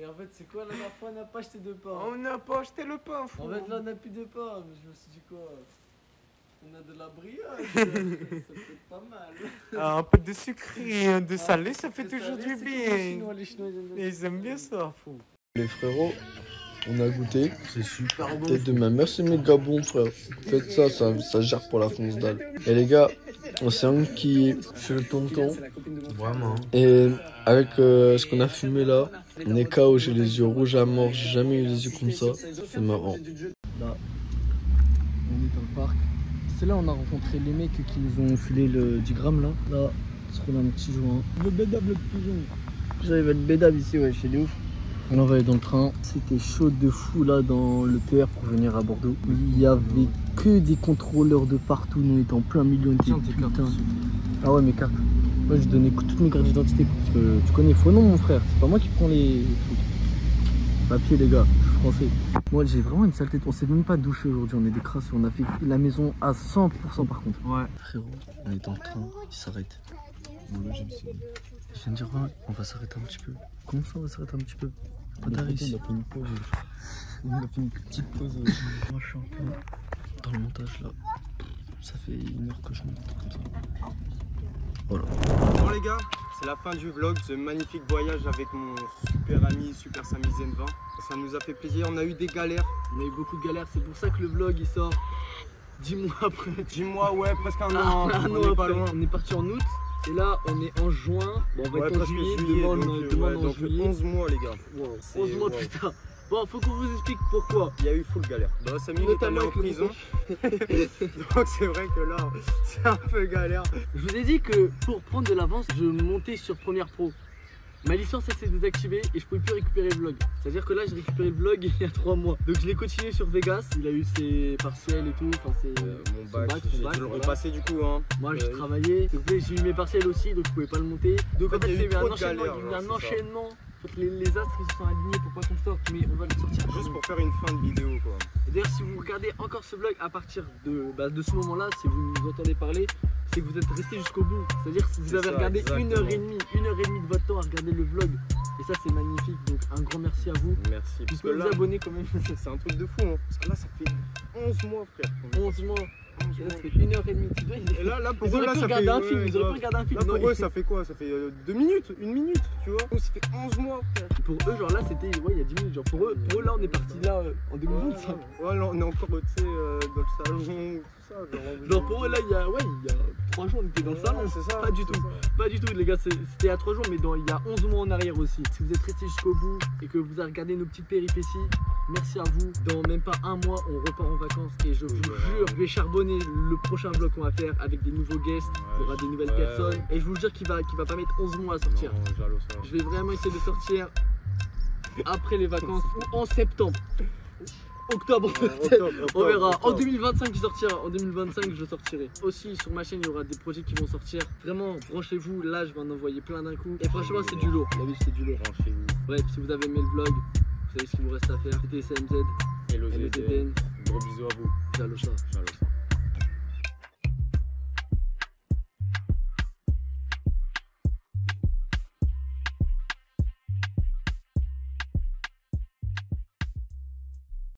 Et en fait, c'est quoi la dernière fois, on n'a pas acheté de pain. On n'a pas acheté le pain, frère. En fait, là, on n'a plus de pain. Mais je me suis dit quoi? On a de la brioche. Ça peut être pas mal. Un peu de sucré, de salé, ça fait toujours du bien. Les Chinois, Ils aiment bien ça, fou. Les frérots, on a goûté. C'est super bon. Tête de ma mère, c'est méga bon, frère. Faites ça, ça gère pour la fonce dalle. Et les gars, on s'est enquillé chez le tonton. Vraiment. Et avec ce qu'on a fumé là, on est KO, j'ai les yeux rouges à mort, j'ai jamais eu les yeux comme ça. C'est marrant. Là, on est dans le parc. C'est là où on a rencontré les mecs qui nous ont filé le 10 grammes là. Là, on se roule un petit joint. Le bédable, le pigeon. J'arrive à être bédable ici, ouais, c'est de ouf. On va aller dans le train. C'était chaud de fou là dans le TER pour venir à Bordeaux. Il y avait que des contrôleurs de partout. Nous étions en plein milieu. Putain. Ah ouais, mes cartes. Moi je donnais toutes mes cartes d'identité parce que tu connais faux nom mon frère. C'est pas moi qui prends les trucs. Papier les gars, je suis français. Moi j'ai vraiment une sale tête. On s'est même pas douché aujourd'hui. On est des crasses. On a fait la maison à 100% par contre. Ouais. Frérot, on est dans le train. Il s'arrête. Bon là je viens de dire ouais, on va s'arrêter un petit peu. Comment ça on va s'arrêter un petit peu? Pas d'arrêt ici. On a fait une pause. On a fait une petite pause. Moi je suis un peu dans le montage là. Ça fait 1 heure que je monte comme ça. Voilà. Bon les gars, c'est la fin du vlog, ce magnifique voyage avec mon super ami, Super Samy Zen 20. Ça nous a fait plaisir, on a eu des galères. On a eu beaucoup de galères, c'est pour ça que le vlog il sort 10 mois après. 10 mois, ouais, presque un an. On est pas loin. On est parti en août. Et là, on est en juin. Bon, on va être en juillet, demain en juillet. 11 mois, les gars. Wow, 11 mois plus tard. Bon, faut qu'on vous explique pourquoi. Il y a eu full galère. Bah, Samy est allé en prison. Donc, c'est vrai que là, c'est un peu galère. Je vous ai dit que pour prendre de l'avance, je montais sur Premiere Pro. Ma licence elle s'est désactivée et je pouvais plus récupérer le vlog. C'est-à-dire que là j'ai récupéré le vlog il y a 3 mois. Donc je l'ai continué sur Vegas, il a eu ses partiels et tout. Enfin c'est mon bac, j'ai dû le repasser du coup hein. Moi j'ai travaillé, j'ai eu mes partiels aussi donc je pouvais pas le monter. Donc en fait il y a eu un enchaînement. Les astres ils se sont alignés pour pas qu'on sorte, mais on va le sortir. Juste pour faire une fin de vidéo quoi. Et d'ailleurs si vous regardez encore ce vlog à partir de ce moment là, si vous nous entendez parler, c'est que vous êtes resté jusqu'au bout. C'est-à-dire que si vous avez regardé 1h30 de votre temps à regarder le vlog. Et ça c'est magnifique, donc un grand merci à vous. Merci. Puisque vous abonnez quand même. C'est un truc de fou hein. Parce que là ça fait 11 mois frère. 11 mois. Et là, ça fait 1h30. Et là pour ils eux, auraient pu regarder un film. Ils auraient pu regarder un film. Là pour eux ça fait quoi? Ça fait 2 minutes, 1 minute, tu vois. Ça fait 11 mois frère. Pour eux genre là c'était il y a 10 minutes. Genre pour eux là on est parti là en 2025. Ouais là on est encore tu sais dans le salon. Genre pour eux là il y a 3 jours on était dans le salon. C'est ça. Pas du tout. Pas du tout les gars, c'était à 3 jours mais il y a 11 mois en arrière aussi. Si vous êtes restés jusqu'au bout et que vous avez regardé nos petites péripéties, merci à vous. Dans même pas 1 mois on repart en vacances et je vous jure je vais charbonner le prochain vlog qu'on va faire avec des nouveaux guests. Il y aura des nouvelles personnes et je vous jure qu'il va pas mettre 11 mois à sortir. Non, je vais vraiment essayer de sortir après les vacances ou en septembre. Octobre peut-être, on verra. En 2025 je sortirai, en 2025 je sortirai. Aussi sur ma chaîne il y aura des projets qui vont sortir. Vraiment branchez-vous, là je vais en envoyer plein d'un coup. Et franchement c'est du lourd, la vie c'est du lourd. Bref, si vous avez aimé le vlog, vous savez ce qu'il vous reste à faire. C'était SMZ, Hello ZDN. Gros bisous à vous. Jalosa.